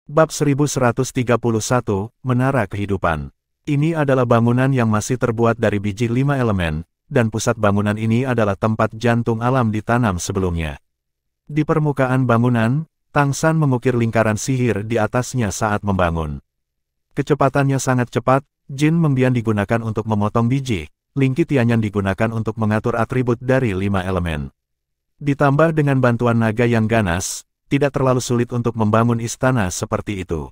Bab 1131, Menara Kehidupan. Ini adalah bangunan yang masih terbuat dari biji 5 elemen, dan pusat bangunan ini adalah tempat jantung alam ditanam sebelumnya. Di permukaan bangunan, Tang San mengukir lingkaran sihir di atasnya saat membangun. Kecepatannya sangat cepat, Jin Membian digunakan untuk memotong biji, Lingki Tianyan digunakan untuk mengatur atribut dari 5 elemen. Ditambah dengan bantuan naga yang ganas, tidak terlalu sulit untuk membangun istana seperti itu.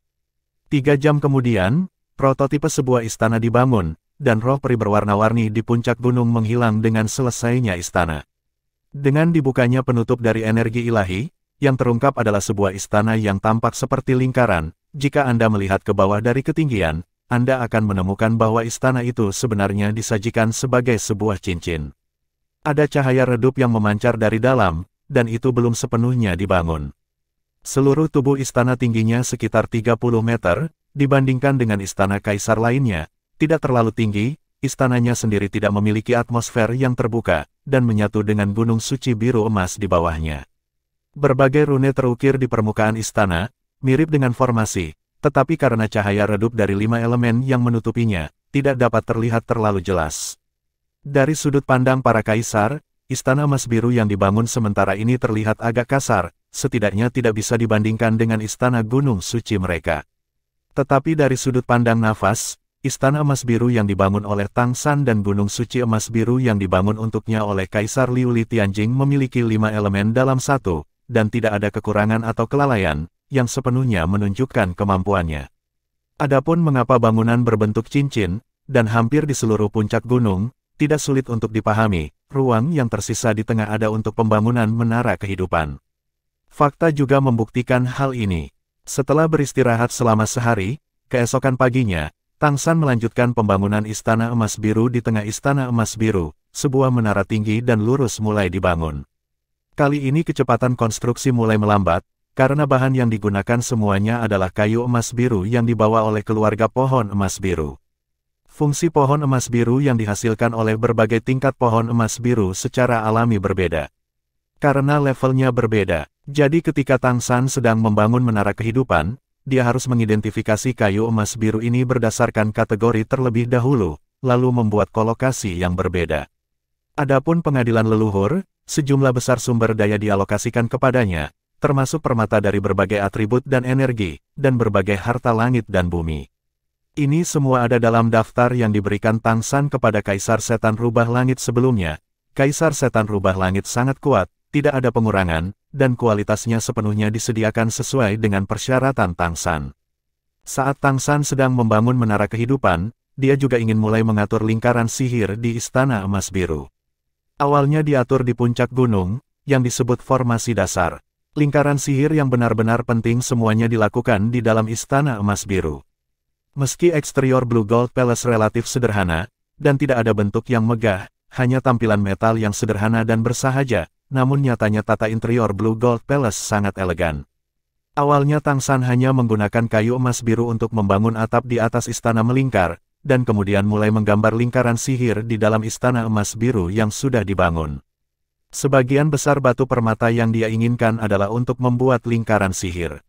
3 jam kemudian, prototipe sebuah istana dibangun, dan roh peri berwarna-warni di puncak gunung menghilang dengan selesainya istana. Dengan dibukanya penutup dari energi ilahi, yang terungkap adalah sebuah istana yang tampak seperti lingkaran. Jika Anda melihat ke bawah dari ketinggian, Anda akan menemukan bahwa istana itu sebenarnya disajikan sebagai sebuah cincin. Ada cahaya redup yang memancar dari dalam, dan itu belum sepenuhnya dibangun. Seluruh tubuh istana tingginya sekitar 30 meter, dibandingkan dengan istana kaisar lainnya, tidak terlalu tinggi, istananya sendiri tidak memiliki atmosfer yang terbuka, dan menyatu dengan gunung suci biru emas di bawahnya. Berbagai rune terukir di permukaan istana, mirip dengan formasi, tetapi karena cahaya redup dari 5 elemen yang menutupinya, tidak dapat terlihat terlalu jelas. Dari sudut pandang para kaisar, istana emas biru yang dibangun sementara ini terlihat agak kasar, setidaknya tidak bisa dibandingkan dengan istana gunung suci mereka. Tetapi dari sudut pandang nafas, istana emas biru yang dibangun oleh Tang San dan gunung suci emas biru yang dibangun untuknya oleh Kaisar Liu Li Tianjing memiliki 5 elemen dalam satu, dan tidak ada kekurangan atau kelalaian, yang sepenuhnya menunjukkan kemampuannya. Adapun mengapa bangunan berbentuk cincin, dan hampir di seluruh puncak gunung, tidak sulit untuk dipahami, ruang yang tersisa di tengah ada untuk pembangunan menara kehidupan. Fakta juga membuktikan hal ini. Setelah beristirahat selama sehari, keesokan paginya, Tang San melanjutkan pembangunan istana emas biru di tengah istana emas biru, sebuah menara tinggi dan lurus mulai dibangun. Kali ini kecepatan konstruksi mulai melambat, karena bahan yang digunakan semuanya adalah kayu emas biru yang dibawa oleh keluarga pohon emas biru. Fungsi pohon emas biru yang dihasilkan oleh berbagai tingkat pohon emas biru secara alami berbeda. Karena levelnya berbeda, jadi ketika Tang San sedang membangun menara kehidupan, dia harus mengidentifikasi kayu emas biru ini berdasarkan kategori terlebih dahulu, lalu membuat kolokasi yang berbeda. Adapun pengadilan leluhur, sejumlah besar sumber daya dialokasikan kepadanya, termasuk permata dari berbagai atribut dan energi, dan berbagai harta langit dan bumi. Ini semua ada dalam daftar yang diberikan Tang San kepada Kaisar Setan Rubah Langit sebelumnya. Kaisar Setan Rubah Langit sangat kuat, tidak ada pengurangan, dan kualitasnya sepenuhnya disediakan sesuai dengan persyaratan Tang San. Saat Tang San sedang membangun menara kehidupan, dia juga ingin mulai mengatur lingkaran sihir di Istana Emas Biru. Awalnya diatur di puncak gunung, yang disebut formasi dasar. Lingkaran sihir yang benar-benar penting semuanya dilakukan di dalam Istana Emas Biru. Meski eksterior Blue Gold Palace relatif sederhana, dan tidak ada bentuk yang megah, hanya tampilan metal yang sederhana dan bersahaja, namun nyatanya tata interior Blue Gold Palace sangat elegan. Awalnya Tang San hanya menggunakan kayu emas biru untuk membangun atap di atas istana melingkar, dan kemudian mulai menggambar lingkaran sihir di dalam istana emas biru yang sudah dibangun. Sebagian besar batu permata yang dia inginkan adalah untuk membuat lingkaran sihir.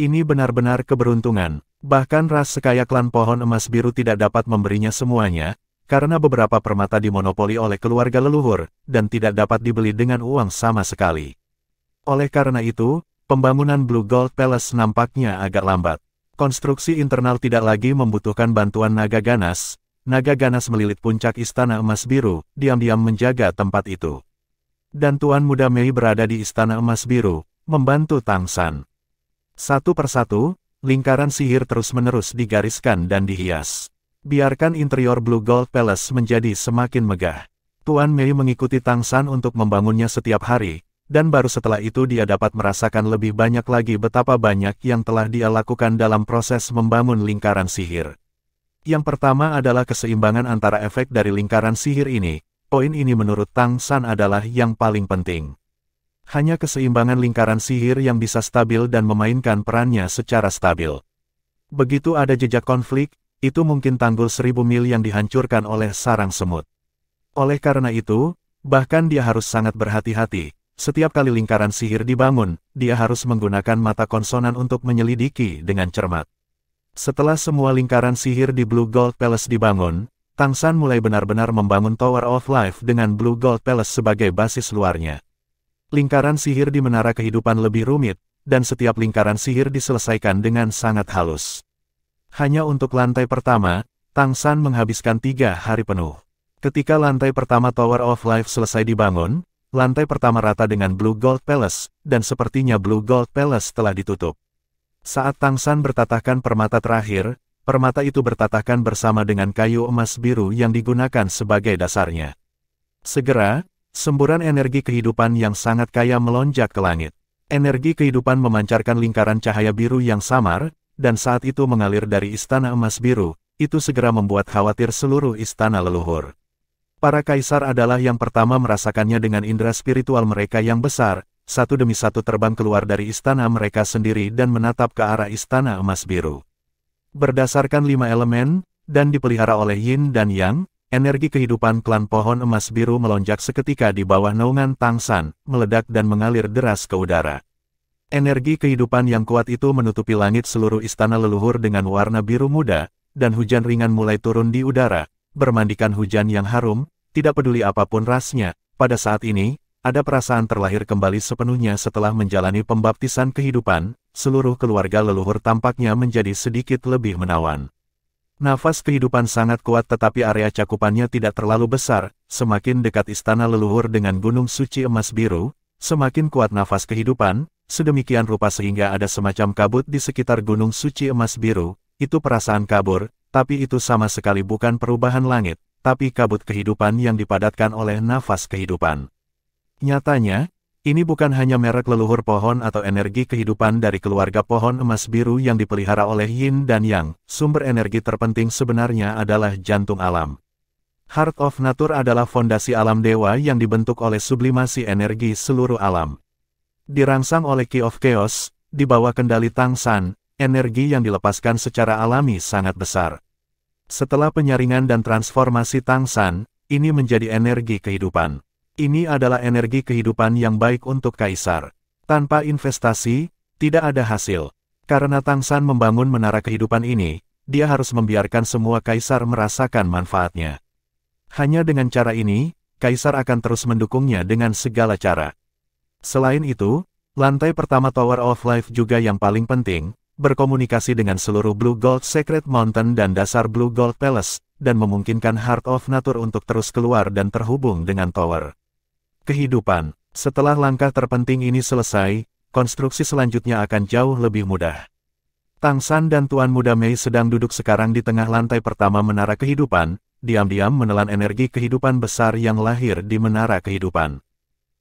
Ini benar-benar keberuntungan, bahkan ras sekaya klan pohon emas biru tidak dapat memberinya semuanya, karena beberapa permata dimonopoli oleh keluarga leluhur, dan tidak dapat dibeli dengan uang sama sekali. Oleh karena itu, pembangunan Blue Gold Palace nampaknya agak lambat. Konstruksi internal tidak lagi membutuhkan bantuan naga ganas. Naga ganas melilit puncak istana emas biru, diam-diam menjaga tempat itu. Dan Tuan Muda Mei berada di istana emas biru, membantu Tang San. Satu persatu, lingkaran sihir terus-menerus digariskan dan dihias. Biarkan interior Blue Gold Palace menjadi semakin megah. Tuan Mei mengikuti Tang San untuk membangunnya setiap hari, dan baru setelah itu dia dapat merasakan lebih banyak lagi betapa banyak yang telah dia lakukan dalam proses membangun lingkaran sihir. Yang pertama adalah keseimbangan antara efek dari lingkaran sihir ini. Poin ini menurut Tang San adalah yang paling penting. Hanya keseimbangan lingkaran sihir yang bisa stabil dan memainkan perannya secara stabil. Begitu ada jejak konflik, itu mungkin tanggul 1000 mil yang dihancurkan oleh sarang semut. Oleh karena itu, bahkan dia harus sangat berhati-hati, Setiap kali lingkaran sihir dibangun, dia harus menggunakan mata konsonan untuk menyelidiki dengan cermat. Setelah semua lingkaran sihir di Blue Gold Palace dibangun, Tang San mulai benar-benar membangun Tower of Life dengan Blue Gold Palace sebagai basis luarnya. Lingkaran sihir di Menara Kehidupan lebih rumit, dan setiap lingkaran sihir diselesaikan dengan sangat halus. Hanya untuk lantai pertama, Tang San menghabiskan 3 hari penuh. Ketika lantai pertama Tower of Life selesai dibangun, lantai pertama rata dengan Blue Gold Palace, dan sepertinya Blue Gold Palace telah ditutup. Saat Tang San bertatahkan permata terakhir, permata itu bertatahkan bersama dengan kayu emas biru yang digunakan sebagai dasarnya. Segera, semburan energi kehidupan yang sangat kaya melonjak ke langit. Energi kehidupan memancarkan lingkaran cahaya biru yang samar, dan saat itu mengalir dari istana emas biru, itu segera membuat khawatir seluruh istana leluhur. Para kaisar adalah yang pertama merasakannya dengan indera spiritual mereka yang besar, satu demi satu terbang keluar dari istana mereka sendiri dan menatap ke arah istana emas biru. Berdasarkan 5 elemen, dan dipelihara oleh Yin dan Yang, energi kehidupan klan pohon emas biru melonjak seketika di bawah naungan Tang San, meledak dan mengalir deras ke udara. Energi kehidupan yang kuat itu menutupi langit seluruh istana leluhur dengan warna biru muda, dan hujan ringan mulai turun di udara, bermandikan hujan yang harum, tidak peduli apapun rasnya. Pada saat ini, ada perasaan terlahir kembali sepenuhnya setelah menjalani pembaptisan kehidupan, seluruh keluarga leluhur tampaknya menjadi sedikit lebih menawan. Nafas kehidupan sangat kuat tetapi area cakupannya tidak terlalu besar, semakin dekat istana leluhur dengan gunung suci emas biru, semakin kuat nafas kehidupan, sedemikian rupa sehingga ada semacam kabut di sekitar gunung suci emas biru, itu perasaan kabur, tapi itu sama sekali bukan perubahan langit, tapi kabut kehidupan yang dipadatkan oleh nafas kehidupan. Nyatanya, ini bukan hanya merek leluhur pohon atau energi kehidupan dari keluarga pohon emas biru yang dipelihara oleh Yin dan Yang, sumber energi terpenting sebenarnya adalah jantung alam. Heart of Nature adalah fondasi alam dewa yang dibentuk oleh sublimasi energi seluruh alam. Dirangsang oleh Key of Chaos, di bawah kendali Tang San, energi yang dilepaskan secara alami sangat besar. Setelah penyaringan dan transformasi Tang San, ini menjadi energi kehidupan. Ini adalah energi kehidupan yang baik untuk kaisar. Tanpa investasi, tidak ada hasil. Karena Tang San membangun menara kehidupan ini, dia harus membiarkan semua kaisar merasakan manfaatnya. Hanya dengan cara ini, kaisar akan terus mendukungnya dengan segala cara. Selain itu, lantai pertama Tower of Life juga yang paling penting, berkomunikasi dengan seluruh Blue Gold Secret Mountain dan dasar Blue Gold Palace, dan memungkinkan Heart of Nature untuk terus keluar dan terhubung dengan Tower Kehidupan. Setelah langkah terpenting ini selesai, konstruksi selanjutnya akan jauh lebih mudah. Tang San dan Tuan Muda Mei sedang duduk sekarang di tengah lantai pertama Menara Kehidupan, diam-diam menelan energi kehidupan besar yang lahir di Menara Kehidupan.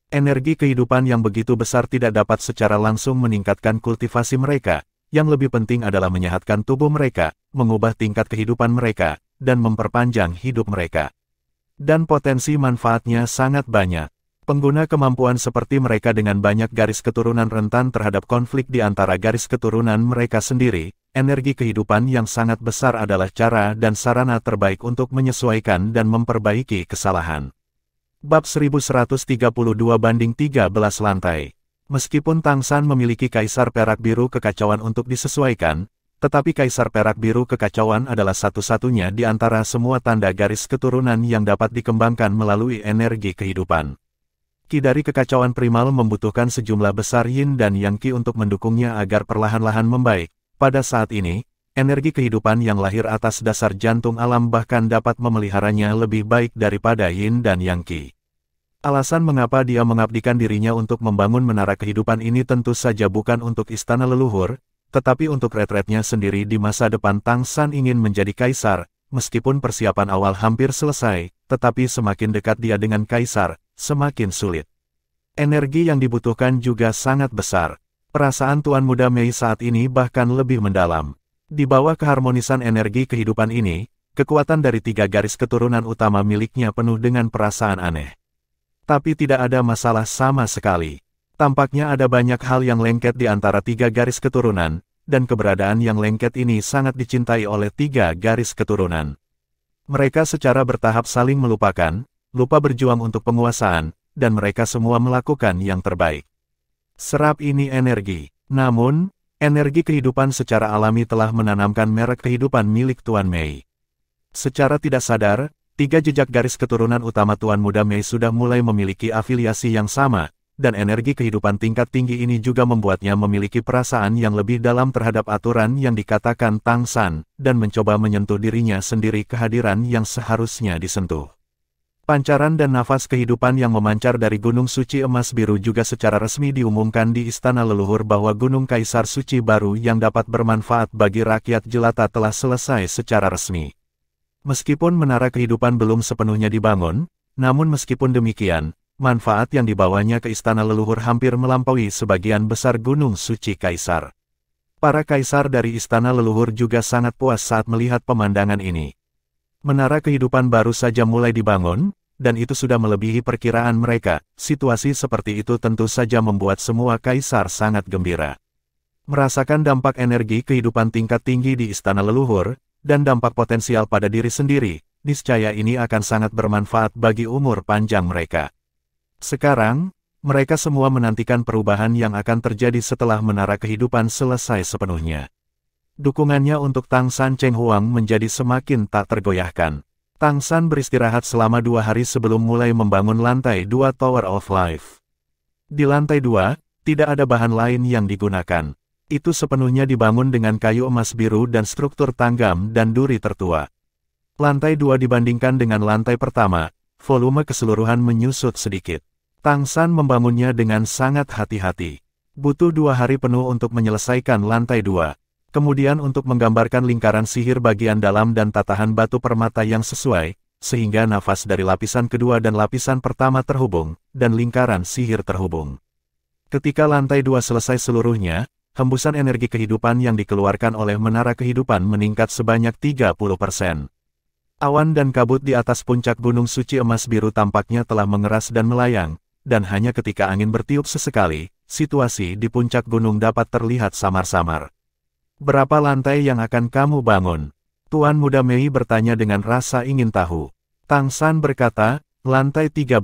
Energi kehidupan yang begitu besar tidak dapat secara langsung meningkatkan kultivasi mereka, yang lebih penting adalah menyehatkan tubuh mereka, mengubah tingkat kehidupan mereka, dan memperpanjang hidup mereka. Dan potensi manfaatnya sangat banyak. Pengguna kemampuan seperti mereka dengan banyak garis keturunan rentan terhadap konflik di antara garis keturunan mereka sendiri, energi kehidupan yang sangat besar adalah cara dan sarana terbaik untuk menyesuaikan dan memperbaiki kesalahan. Bab 1132/13 lantai. Meskipun Tang San memiliki kaisar perak biru kekacauan untuk disesuaikan, tetapi kaisar perak biru kekacauan adalah satu-satunya di antara semua tanda garis keturunan yang dapat dikembangkan melalui energi kehidupan. Ki dari kekacauan primal membutuhkan sejumlah besar Yin dan Yang Ki untuk mendukungnya agar perlahan-lahan membaik. Pada saat ini, energi kehidupan yang lahir atas dasar jantung alam bahkan dapat memeliharanya lebih baik daripada Yin dan Yang Ki. Alasan mengapa dia mengabdikan dirinya untuk membangun menara kehidupan ini tentu saja bukan untuk istana leluhur, tetapi untuk retretnya sendiri di masa depan. Tang San ingin menjadi kaisar, meskipun persiapan awal hampir selesai, tetapi semakin dekat dia dengan kaisar, semakin sulit. Energi yang dibutuhkan juga sangat besar. Perasaan Tuan Muda Mei saat ini bahkan lebih mendalam. Di bawah keharmonisan energi kehidupan ini, kekuatan dari 3 garis keturunan utama miliknya penuh dengan perasaan aneh. Tapi tidak ada masalah sama sekali. Tampaknya ada banyak hal yang lengket di antara 3 garis keturunan, dan keberadaan yang lengket ini sangat dicintai oleh 3 garis keturunan. Mereka secara bertahap saling melupakan, lupa berjuang untuk penguasaan, dan mereka semua melakukan yang terbaik. Serap ini energi. Namun, energi kehidupan secara alami telah menanamkan merek kehidupan milik Tuan Mei. Secara tidak sadar, 3 jejak garis keturunan utama Tuan Muda Mei sudah mulai memiliki afiliasi yang sama, dan energi kehidupan tingkat tinggi ini juga membuatnya memiliki perasaan yang lebih dalam terhadap aturan yang dikatakan Tang San, dan mencoba menyentuh dirinya sendiri kehadiran yang seharusnya disentuh. Pancaran dan nafas kehidupan yang memancar dari Gunung Suci Emas Biru juga secara resmi diumumkan di Istana Leluhur bahwa Gunung Kaisar Suci baru yang dapat bermanfaat bagi rakyat jelata telah selesai secara resmi. Meskipun menara kehidupan belum sepenuhnya dibangun, namun meskipun demikian, manfaat yang dibawanya ke Istana Leluhur hampir melampaui sebagian besar Gunung Suci Kaisar. Para kaisar dari Istana Leluhur juga sangat puas saat melihat pemandangan ini. Menara kehidupan baru saja mulai dibangun, dan itu sudah melebihi perkiraan mereka. Situasi seperti itu tentu saja membuat semua kaisar sangat gembira. Merasakan dampak energi kehidupan tingkat tinggi di Istana Leluhur, dan dampak potensial pada diri sendiri, niscaya ini akan sangat bermanfaat bagi umur panjang mereka. Sekarang, mereka semua menantikan perubahan yang akan terjadi setelah menara kehidupan selesai sepenuhnya. Dukungannya untuk Tang San Cheng Huang menjadi semakin tak tergoyahkan. Tang San beristirahat selama 2 hari sebelum mulai membangun lantai 2 Tower of Life. Di lantai 2, tidak ada bahan lain yang digunakan. Itu sepenuhnya dibangun dengan kayu emas biru dan struktur tanggam dan duri tertua. Lantai 2 dibandingkan dengan lantai pertama, volume keseluruhan menyusut sedikit. Tang San membangunnya dengan sangat hati-hati. Butuh 2 hari penuh untuk menyelesaikan lantai 2. Kemudian untuk menggambarkan lingkaran sihir bagian dalam dan tatahan batu permata yang sesuai, sehingga nafas dari lapisan kedua dan lapisan pertama terhubung, dan lingkaran sihir terhubung. Ketika lantai 2 selesai seluruhnya, hembusan energi kehidupan yang dikeluarkan oleh menara kehidupan meningkat sebanyak 30%. Awan dan kabut di atas puncak Gunung Suci Emas Biru tampaknya telah mengeras dan melayang, dan hanya ketika angin bertiup sesekali, situasi di puncak gunung dapat terlihat samar-samar. Berapa lantai yang akan kamu bangun? Tuan Muda Mei bertanya dengan rasa ingin tahu. Tang San berkata, lantai 13.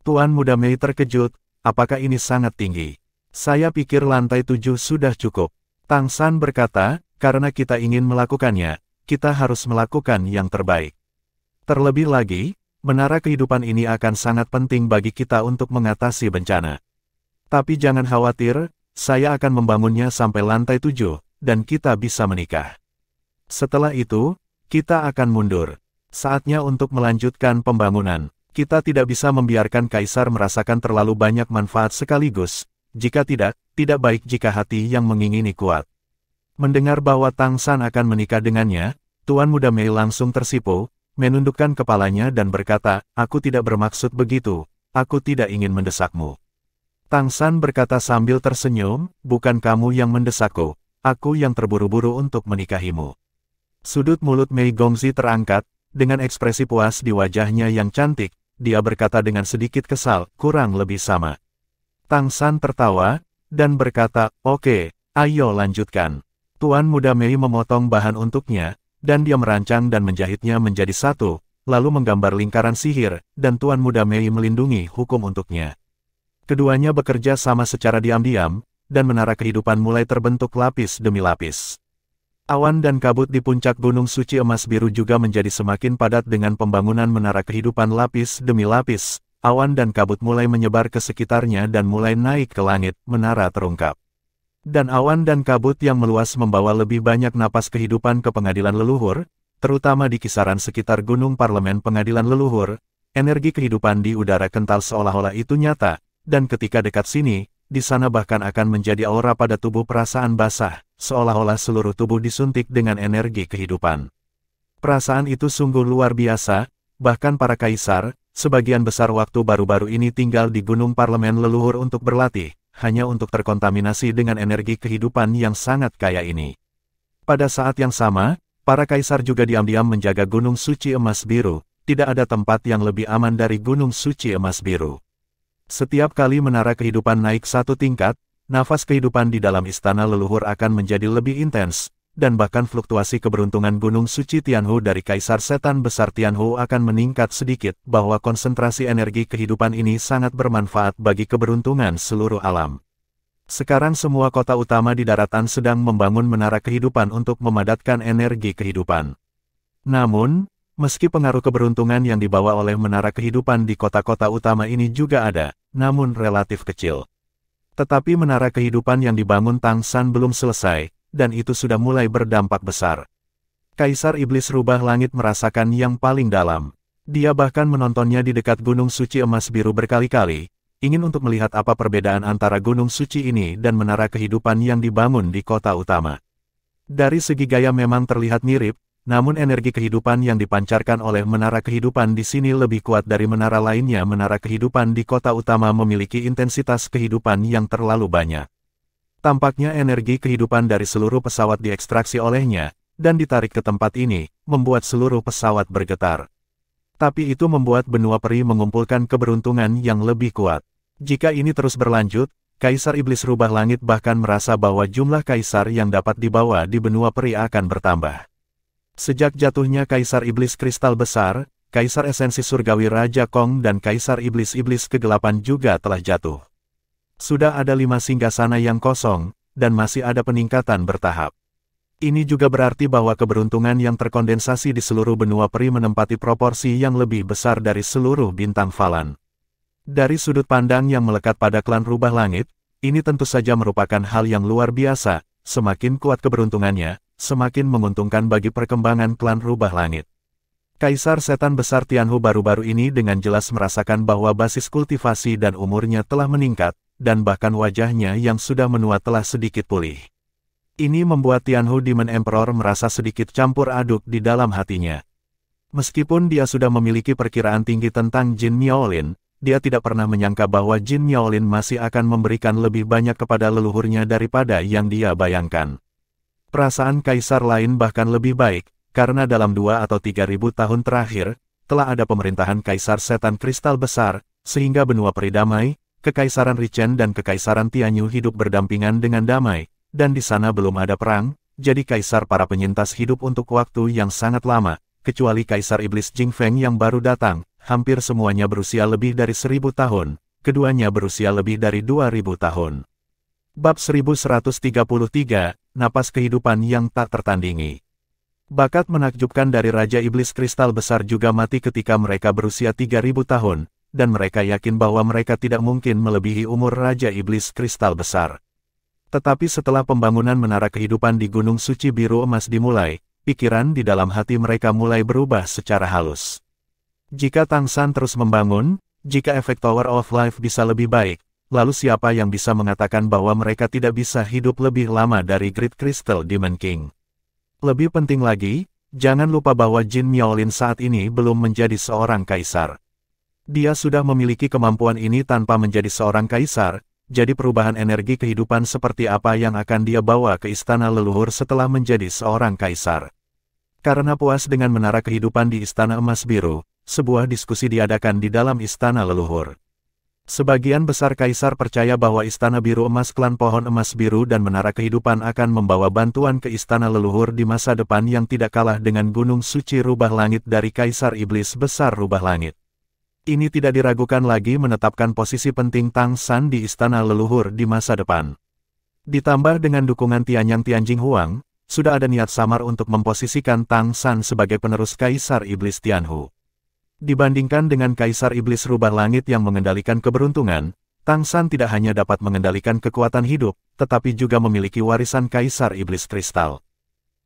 Tuan Muda Mei terkejut, apakah ini sangat tinggi? Saya pikir lantai 7 sudah cukup. Tang San berkata, karena kita ingin melakukannya, kita harus melakukan yang terbaik. Terlebih lagi, menara kehidupan ini akan sangat penting bagi kita untuk mengatasi bencana. Tapi jangan khawatir, saya akan membangunnya sampai lantai 7, dan kita bisa menikah. Setelah itu, kita akan mundur. Saatnya untuk melanjutkan pembangunan. Kita tidak bisa membiarkan kaisar merasakan terlalu banyak manfaat sekaligus. Jika tidak baik jika hati yang mengingini kuat. Mendengar bahwa Tang San akan menikah dengannya, Tuan Muda Mei langsung tersipu, menundukkan kepalanya dan berkata, aku tidak bermaksud begitu, aku tidak ingin mendesakmu. Tang San berkata sambil tersenyum, bukan kamu yang mendesakku, aku yang terburu-buru untuk menikahimu. Sudut mulut Mei Gongzi terangkat, dengan ekspresi puas di wajahnya yang cantik, dia berkata dengan sedikit kesal, kurang lebih sama. Tang San tertawa, dan berkata, oke, ayo lanjutkan. Tuan Muda Mei memotong bahan untuknya, dan dia merancang dan menjahitnya menjadi satu, lalu menggambar lingkaran sihir, dan Tuan Muda Mei melindungi hukum untuknya. Keduanya bekerja sama secara diam-diam, dan menara kehidupan mulai terbentuk lapis demi lapis. Awan dan kabut di puncak Gunung Suci Emas Biru juga menjadi semakin padat dengan pembangunan menara kehidupan lapis demi lapis. Awan dan kabut mulai menyebar ke sekitarnya dan mulai naik ke langit, menara terungkap. Dan awan dan kabut yang meluas membawa lebih banyak napas kehidupan ke pengadilan leluhur, terutama di kisaran sekitar Gunung Parlemen Pengadilan Leluhur. Energi kehidupan di udara kental seolah-olah itu nyata, dan ketika dekat sini, di sana bahkan akan menjadi aura pada tubuh perasaan basah, seolah-olah seluruh tubuh disuntik dengan energi kehidupan. Perasaan itu sungguh luar biasa, bahkan para kaisar, sebagian besar waktu baru-baru ini tinggal di Gunung Parlemen Leluhur untuk berlatih, hanya untuk terkontaminasi dengan energi kehidupan yang sangat kaya ini. Pada saat yang sama, para kaisar juga diam-diam menjaga Gunung Suci Emas Biru, tidak ada tempat yang lebih aman dari Gunung Suci Emas Biru. Setiap kali menara kehidupan naik satu tingkat, nafas kehidupan di dalam istana leluhur akan menjadi lebih intens, dan bahkan fluktuasi keberuntungan Gunung Suci Tianhu dari Kaisar Setan Besar Tianhu akan meningkat sedikit, bahwa konsentrasi energi kehidupan ini sangat bermanfaat bagi keberuntungan seluruh alam. Sekarang semua kota utama di daratan sedang membangun menara kehidupan untuk memadatkan energi kehidupan. Namun, meski pengaruh keberuntungan yang dibawa oleh menara kehidupan di kota-kota utama ini juga ada, namun relatif kecil. Tetapi menara kehidupan yang dibangun Tang San belum selesai, dan itu sudah mulai berdampak besar. Kaisar Iblis Rubah Langit merasakan yang paling dalam. Dia bahkan menontonnya di dekat Gunung Suci Emas Biru berkali-kali, ingin untuk melihat apa perbedaan antara Gunung Suci ini dan menara kehidupan yang dibangun di kota utama. Dari segi gaya memang terlihat mirip, namun energi kehidupan yang dipancarkan oleh menara kehidupan di sini lebih kuat dari menara lainnya. Menara kehidupan di kota utama memiliki intensitas kehidupan yang terlalu banyak. Tampaknya energi kehidupan dari seluruh pesawat diekstraksi olehnya, dan ditarik ke tempat ini, membuat seluruh pesawat bergetar. Tapi itu membuat benua peri mengumpulkan keberuntungan yang lebih kuat. Jika ini terus berlanjut, Kaisar Iblis Rubah Langit bahkan merasa bahwa jumlah kaisar yang dapat dibawa di benua peri akan bertambah. Sejak jatuhnya Kaisar Iblis Kristal Besar, Kaisar Esensi Surgawi Raja Kong dan Kaisar Iblis-Iblis Kegelapan juga telah jatuh. Sudah ada 5 singgasana yang kosong, dan masih ada peningkatan bertahap. Ini juga berarti bahwa keberuntungan yang terkondensasi di seluruh benua peri menempati proporsi yang lebih besar dari seluruh bintang falan. Dari sudut pandang yang melekat pada klan Rubah Langit, ini tentu saja merupakan hal yang luar biasa. Semakin kuat keberuntungannya, semakin menguntungkan bagi perkembangan klan Rubah Langit. Kaisar Setan Besar Tianhu baru-baru ini dengan jelas merasakan bahwa basis kultivasi dan umurnya telah meningkat, dan bahkan wajahnya yang sudah menua telah sedikit pulih. Ini membuat Tianhu Demon Emperor merasa sedikit campur aduk di dalam hatinya. Meskipun dia sudah memiliki perkiraan tinggi tentang Jin Miaolin, dia tidak pernah menyangka bahwa Jin Miaolin masih akan memberikan lebih banyak kepada leluhurnya daripada yang dia bayangkan. Perasaan kaisar lain bahkan lebih baik, karena dalam 2 atau 3.000 tahun terakhir, telah ada pemerintahan Kaisar Setan Kristal Besar, sehingga benua peri damai, Kekaisaran Richen dan Kekaisaran Tianyu hidup berdampingan dengan damai, dan di sana belum ada perang, jadi kaisar para penyintas hidup untuk waktu yang sangat lama, kecuali Kaisar Iblis Jingfeng yang baru datang. Hampir semuanya berusia lebih dari 1.000 tahun, keduanya berusia lebih dari 2.000 tahun. Bab 1133, Napas Kehidupan yang Tak Tertandingi. Bakat menakjubkan dari Raja Iblis Kristal Besar juga mati ketika mereka berusia 3.000 tahun, dan mereka yakin bahwa mereka tidak mungkin melebihi umur Raja Iblis Kristal Besar. Tetapi setelah pembangunan menara kehidupan di Gunung Suci Biru Emas dimulai, pikiran di dalam hati mereka mulai berubah secara halus. Jika Tang San terus membangun, jika efek Tower of Life bisa lebih baik, lalu siapa yang bisa mengatakan bahwa mereka tidak bisa hidup lebih lama dari Great Crystal Demon King? Lebih penting lagi, jangan lupa bahwa Jin Miaolin saat ini belum menjadi seorang kaisar. Dia sudah memiliki kemampuan ini tanpa menjadi seorang kaisar, jadi perubahan energi kehidupan seperti apa yang akan dia bawa ke istana leluhur setelah menjadi seorang kaisar. Karena puas dengan menara kehidupan di Istana Emas Biru, sebuah diskusi diadakan di dalam istana leluhur. Sebagian besar kaisar percaya bahwa Istana Biru Emas klan Pohon Emas Biru dan Menara Kehidupan akan membawa bantuan ke istana leluhur di masa depan yang tidak kalah dengan Gunung Suci Rubah Langit dari Kaisar Iblis Besar Rubah Langit. Ini tidak diragukan lagi menetapkan posisi penting Tang San di istana leluhur di masa depan. Ditambah dengan dukungan Tianyang Tianjing Huang, sudah ada niat samar untuk memposisikan Tang San sebagai penerus Kaisar Iblis Tianhu. Dibandingkan dengan Kaisar Iblis Rubah Langit yang mengendalikan keberuntungan, Tang San tidak hanya dapat mengendalikan kekuatan hidup, tetapi juga memiliki warisan Kaisar Iblis Kristal.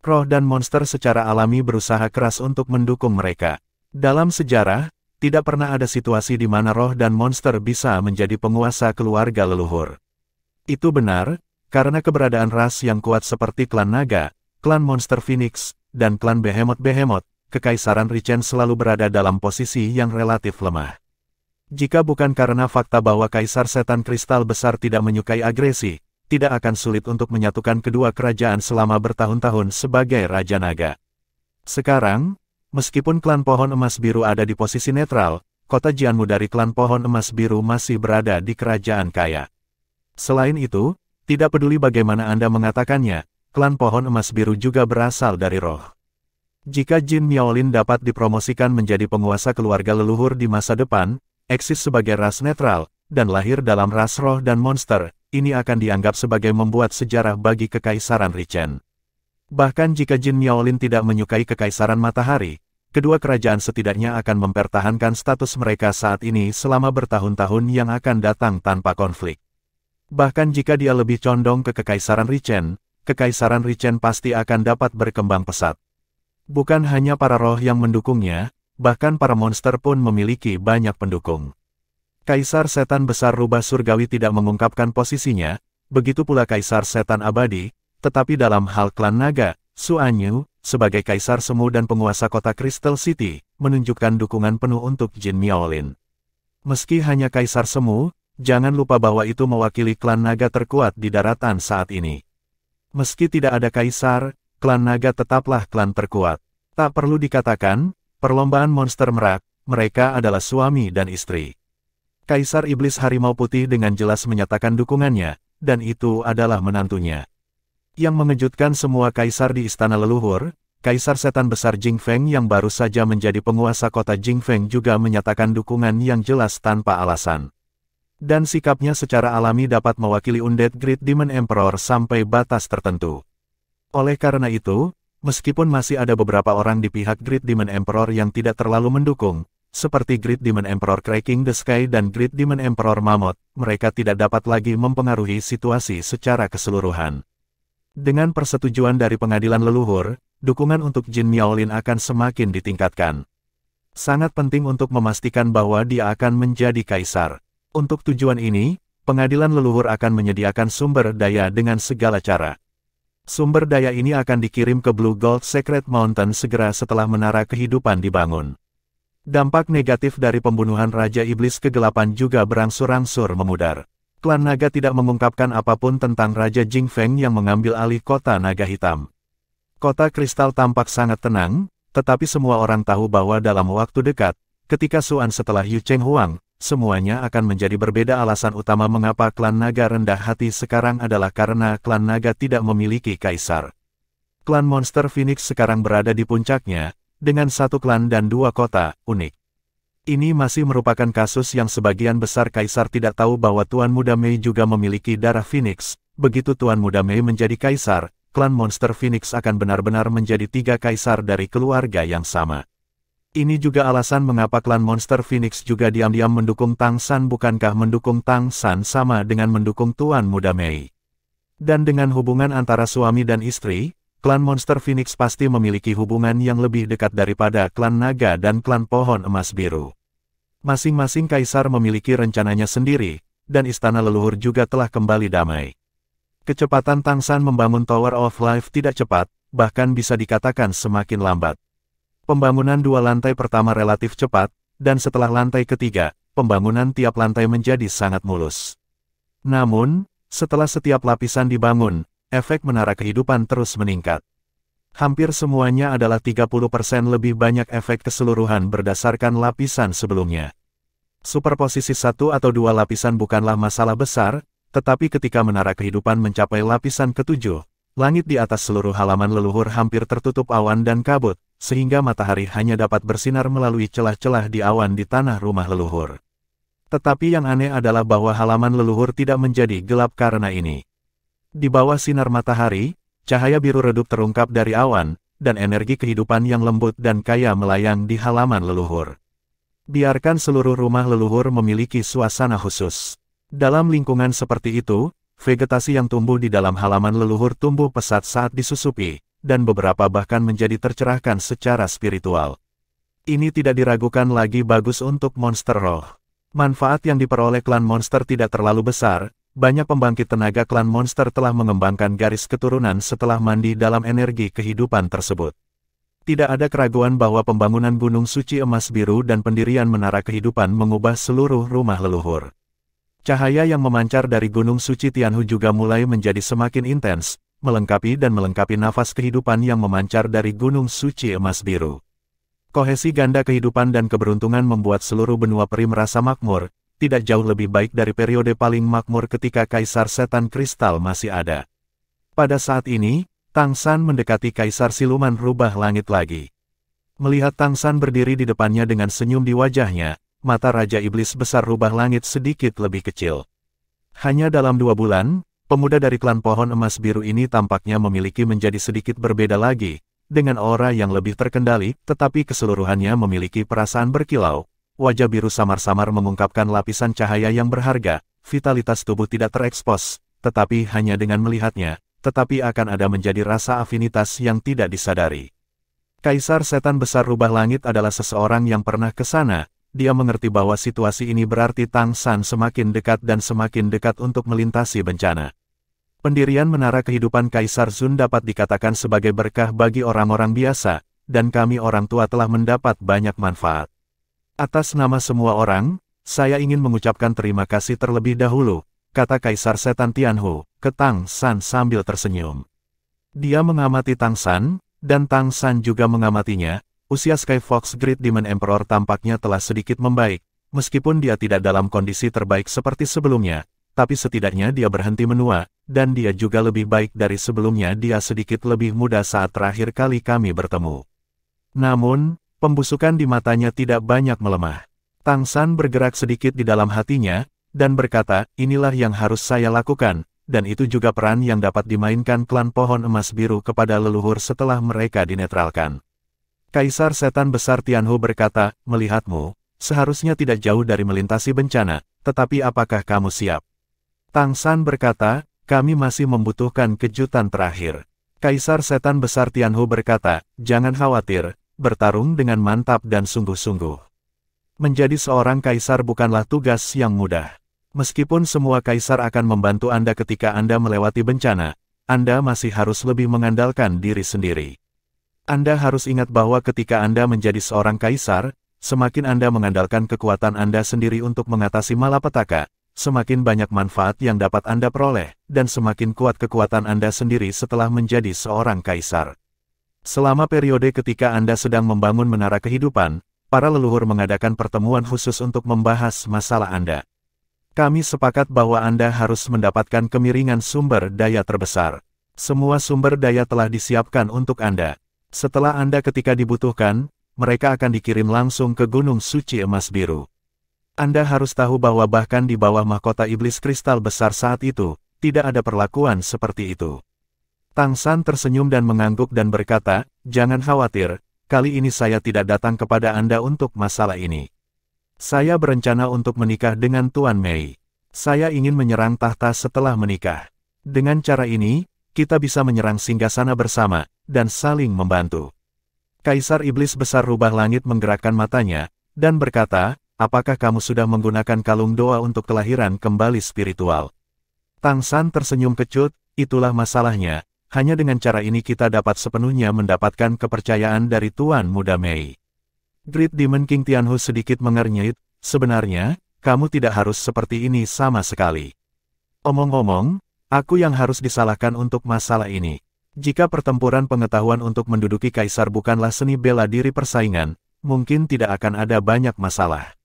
Roh dan monster secara alami berusaha keras untuk mendukung mereka. Dalam sejarah, tidak pernah ada situasi di mana roh dan monster bisa menjadi penguasa keluarga leluhur. Itu benar, karena keberadaan ras yang kuat seperti klan naga, klan monster Phoenix, dan klan Behemoth, Kekaisaran Richen selalu berada dalam posisi yang relatif lemah. Jika bukan karena fakta bahwa Kaisar Setan Kristal Besar tidak menyukai agresi, tidak akan sulit untuk menyatukan kedua kerajaan selama bertahun-tahun sebagai Raja Naga. Sekarang, meskipun klan Pohon Emas Biru ada di posisi netral, kota Jianmu dari klan Pohon Emas Biru masih berada di kerajaan kaya. Selain itu, tidak peduli bagaimana Anda mengatakannya, klan pohon emas biru juga berasal dari roh. Jika Jin Miaolin dapat dipromosikan menjadi penguasa keluarga leluhur di masa depan, eksis sebagai ras netral, dan lahir dalam ras roh dan monster, ini akan dianggap sebagai membuat sejarah bagi Kekaisaran Richen. Bahkan jika Jin Miaolin tidak menyukai Kekaisaran Matahari, kedua kerajaan setidaknya akan mempertahankan status mereka saat ini selama bertahun-tahun yang akan datang tanpa konflik. Bahkan jika dia lebih condong ke Kekaisaran Richen, Kekaisaran Richen pasti akan dapat berkembang pesat. Bukan hanya para roh yang mendukungnya, bahkan para monster pun memiliki banyak pendukung. Kaisar Setan Besar Rubah Surgawi tidak mengungkapkan posisinya, begitu pula Kaisar Setan Abadi, tetapi dalam hal klan naga, Su Anyu, sebagai Kaisar Semu dan penguasa kota Crystal City, menunjukkan dukungan penuh untuk Jin Miaolin. Meski hanya Kaisar Semu, jangan lupa bahwa itu mewakili klan naga terkuat di daratan saat ini. Meski tidak ada Kaisar, klan naga tetaplah klan terkuat. Tak perlu dikatakan, perlombaan monster merak, mereka adalah suami dan istri. Kaisar Iblis Harimau Putih dengan jelas menyatakan dukungannya, dan itu adalah menantunya. Yang mengejutkan semua kaisar di istana leluhur, Kaisar Setan Besar Jing Feng yang baru saja menjadi penguasa kota Jing Feng juga menyatakan dukungan yang jelas tanpa alasan. Dan sikapnya secara alami dapat mewakili Undead Great Demon Emperor sampai batas tertentu. Oleh karena itu, meskipun masih ada beberapa orang di pihak Great Demon Emperor yang tidak terlalu mendukung, seperti Great Demon Emperor Cracking the Sky dan Great Demon Emperor Mammoth, mereka tidak dapat lagi mempengaruhi situasi secara keseluruhan. Dengan persetujuan dari pengadilan leluhur, dukungan untuk Jin Miaolin akan semakin ditingkatkan. Sangat penting untuk memastikan bahwa dia akan menjadi kaisar. Untuk tujuan ini, pengadilan leluhur akan menyediakan sumber daya dengan segala cara. Sumber daya ini akan dikirim ke Blue Gold Secret Mountain segera setelah menara kehidupan dibangun. Dampak negatif dari pembunuhan Raja Iblis Kegelapan juga berangsur-angsur memudar. Klan Naga tidak mengungkapkan apapun tentang Raja Jing Feng yang mengambil alih kota Naga Hitam. Kota Kristal tampak sangat tenang, tetapi semua orang tahu bahwa dalam waktu dekat, ketika Suan setelah Yu Cheng Huang, semuanya akan menjadi berbeda. Alasan utama mengapa klan Naga rendah hati sekarang adalah karena klan Naga tidak memiliki kaisar. Klan Monster Phoenix sekarang berada di puncaknya, dengan satu klan dan dua kota, unik. Ini masih merupakan kasus yang sebagian besar kaisar tidak tahu bahwa Tuan Muda Mei juga memiliki darah Phoenix. Begitu Tuan Muda Mei menjadi kaisar, klan Monster Phoenix akan benar-benar menjadi tiga kaisar dari keluarga yang sama. Ini juga alasan mengapa klan Monster Phoenix juga diam-diam mendukung Tang San. Bukankah mendukung Tang San sama dengan mendukung Tuan Muda Mei? Dan dengan hubungan antara suami dan istri, klan Monster Phoenix pasti memiliki hubungan yang lebih dekat daripada klan Naga dan klan Pohon Emas Biru. Masing-masing kaisar memiliki rencananya sendiri, dan istana leluhur juga telah kembali damai. Kecepatan Tang San membangun Tower of Life tidak cepat, bahkan bisa dikatakan semakin lambat. Pembangunan dua lantai pertama relatif cepat, dan setelah lantai ketiga, pembangunan tiap lantai menjadi sangat mulus. Namun, setelah setiap lapisan dibangun, efek menara kehidupan terus meningkat. Hampir semuanya adalah 30% lebih banyak efek keseluruhan berdasarkan lapisan sebelumnya. Superposisi satu atau dua lapisan bukanlah masalah besar, tetapi ketika menara kehidupan mencapai lapisan ketujuh, langit di atas seluruh halaman leluhur hampir tertutup awan dan kabut, sehingga matahari hanya dapat bersinar melalui celah-celah di awan di tanah rumah leluhur. Tetapi yang aneh adalah bahwa halaman leluhur tidak menjadi gelap karena ini. Di bawah sinar matahari, cahaya biru redup terungkap dari awan, dan energi kehidupan yang lembut dan kaya melayang di halaman leluhur. Biarkan seluruh rumah leluhur memiliki suasana khusus. Dalam lingkungan seperti itu, vegetasi yang tumbuh di dalam halaman leluhur tumbuh pesat saat disusupi, dan beberapa bahkan menjadi tercerahkan secara spiritual. Ini tidak diragukan lagi bagus untuk monster roh. Manfaat yang diperoleh klan monster tidak terlalu besar. Banyak pembangkit tenaga klan monster telah mengembangkan garis keturunan setelah mandi dalam energi kehidupan tersebut. Tidak ada keraguan bahwa pembangunan Gunung Suci Emas Biru dan pendirian Menara Kehidupan mengubah seluruh rumah leluhur. Cahaya yang memancar dari Gunung Suci Tianhu juga mulai menjadi semakin intens, melengkapi nafas kehidupan yang memancar dari Gunung Suci Emas Biru. Kohesi ganda kehidupan dan keberuntungan membuat seluruh benua peri merasa makmur. Tidak jauh lebih baik dari periode paling makmur ketika Kaisar Setan Kristal masih ada. Pada saat ini, Tang San mendekati Kaisar Siluman Rubah Langit lagi. Melihat Tang San berdiri di depannya dengan senyum di wajahnya, mata Raja Iblis Besar Rubah Langit sedikit lebih kecil. Hanya dalam 2 bulan, pemuda dari klan Pohon Emas Biru ini tampaknya memiliki menjadi sedikit berbeda lagi, dengan aura yang lebih terkendali, tetapi keseluruhannya memiliki perasaan berkilau. Wajah biru samar-samar mengungkapkan lapisan cahaya yang berharga, vitalitas tubuh tidak terekspos, tetapi hanya dengan melihatnya, tetapi akan ada menjadi rasa afinitas yang tidak disadari. Kaisar Setan Besar Rubah Langit adalah seseorang yang pernah ke sana. Dia mengerti bahwa situasi ini berarti Tang San semakin dekat dan semakin dekat untuk melintasi bencana. Pendirian Menara Kehidupan Kaisar Zun dapat dikatakan sebagai berkah bagi orang-orang biasa, dan kami orang tua telah mendapat banyak manfaat. Atas nama semua orang, saya ingin mengucapkan terima kasih terlebih dahulu, kata Kaisar Setan Tianhu, ke Tang San sambil tersenyum. Dia mengamati Tang San, dan Tang San juga mengamatinya. Usia Sky Fox Great Demon Emperor tampaknya telah sedikit membaik, meskipun dia tidak dalam kondisi terbaik seperti sebelumnya, tapi setidaknya dia berhenti menua, dan dia juga lebih baik dari sebelumnya. Dia sedikit lebih muda saat terakhir kali kami bertemu. Namun, pembusukan di matanya tidak banyak melemah. Tang San bergerak sedikit di dalam hatinya, dan berkata, inilah yang harus saya lakukan, dan itu juga peran yang dapat dimainkan klan Pohon Emas Biru kepada leluhur setelah mereka dinetralkan. Kaisar Setan Besar Tianhu berkata, melihatmu, seharusnya tidak jauh dari melintasi bencana, tetapi apakah kamu siap? Tang San berkata, kami masih membutuhkan kejutan terakhir. Kaisar Setan Besar Tianhu berkata, jangan khawatir, bertarung dengan mantap dan sungguh-sungguh. Menjadi seorang kaisar bukanlah tugas yang mudah. Meskipun semua kaisar akan membantu Anda ketika Anda melewati bencana, Anda masih harus lebih mengandalkan diri sendiri. Anda harus ingat bahwa ketika Anda menjadi seorang kaisar, semakin Anda mengandalkan kekuatan Anda sendiri untuk mengatasi malapetaka, semakin banyak manfaat yang dapat Anda peroleh, dan semakin kuat kekuatan Anda sendiri setelah menjadi seorang kaisar. Selama periode ketika Anda sedang membangun menara kehidupan, para leluhur mengadakan pertemuan khusus untuk membahas masalah Anda. Kami sepakat bahwa Anda harus mendapatkan kemiringan sumber daya terbesar. Semua sumber daya telah disiapkan untuk Anda. Setelah Anda ketika dibutuhkan, mereka akan dikirim langsung ke Gunung Suci Emas Biru. Anda harus tahu bahwa bahkan di bawah mahkota iblis kristal besar saat itu, tidak ada perlakuan seperti itu. Tang San tersenyum dan mengangguk dan berkata, jangan khawatir, kali ini saya tidak datang kepada Anda untuk masalah ini. Saya berencana untuk menikah dengan Tuan Mei. Saya ingin menyerang tahta setelah menikah. Dengan cara ini, kita bisa menyerang singgasana bersama, dan saling membantu. Kaisar Iblis Besar Rubah Langit menggerakkan matanya, dan berkata, apakah kamu sudah menggunakan kalung doa untuk kelahiran kembali spiritual? Tang San tersenyum kecut, itulah masalahnya. Hanya dengan cara ini kita dapat sepenuhnya mendapatkan kepercayaan dari Tuan Muda Mei. Great Demon King Tianhu sedikit mengernyit, sebenarnya, kamu tidak harus seperti ini sama sekali. Omong-omong, aku yang harus disalahkan untuk masalah ini. Jika pertempuran pengetahuan untuk menduduki kaisar bukanlah seni bela diri persaingan, mungkin tidak akan ada banyak masalah.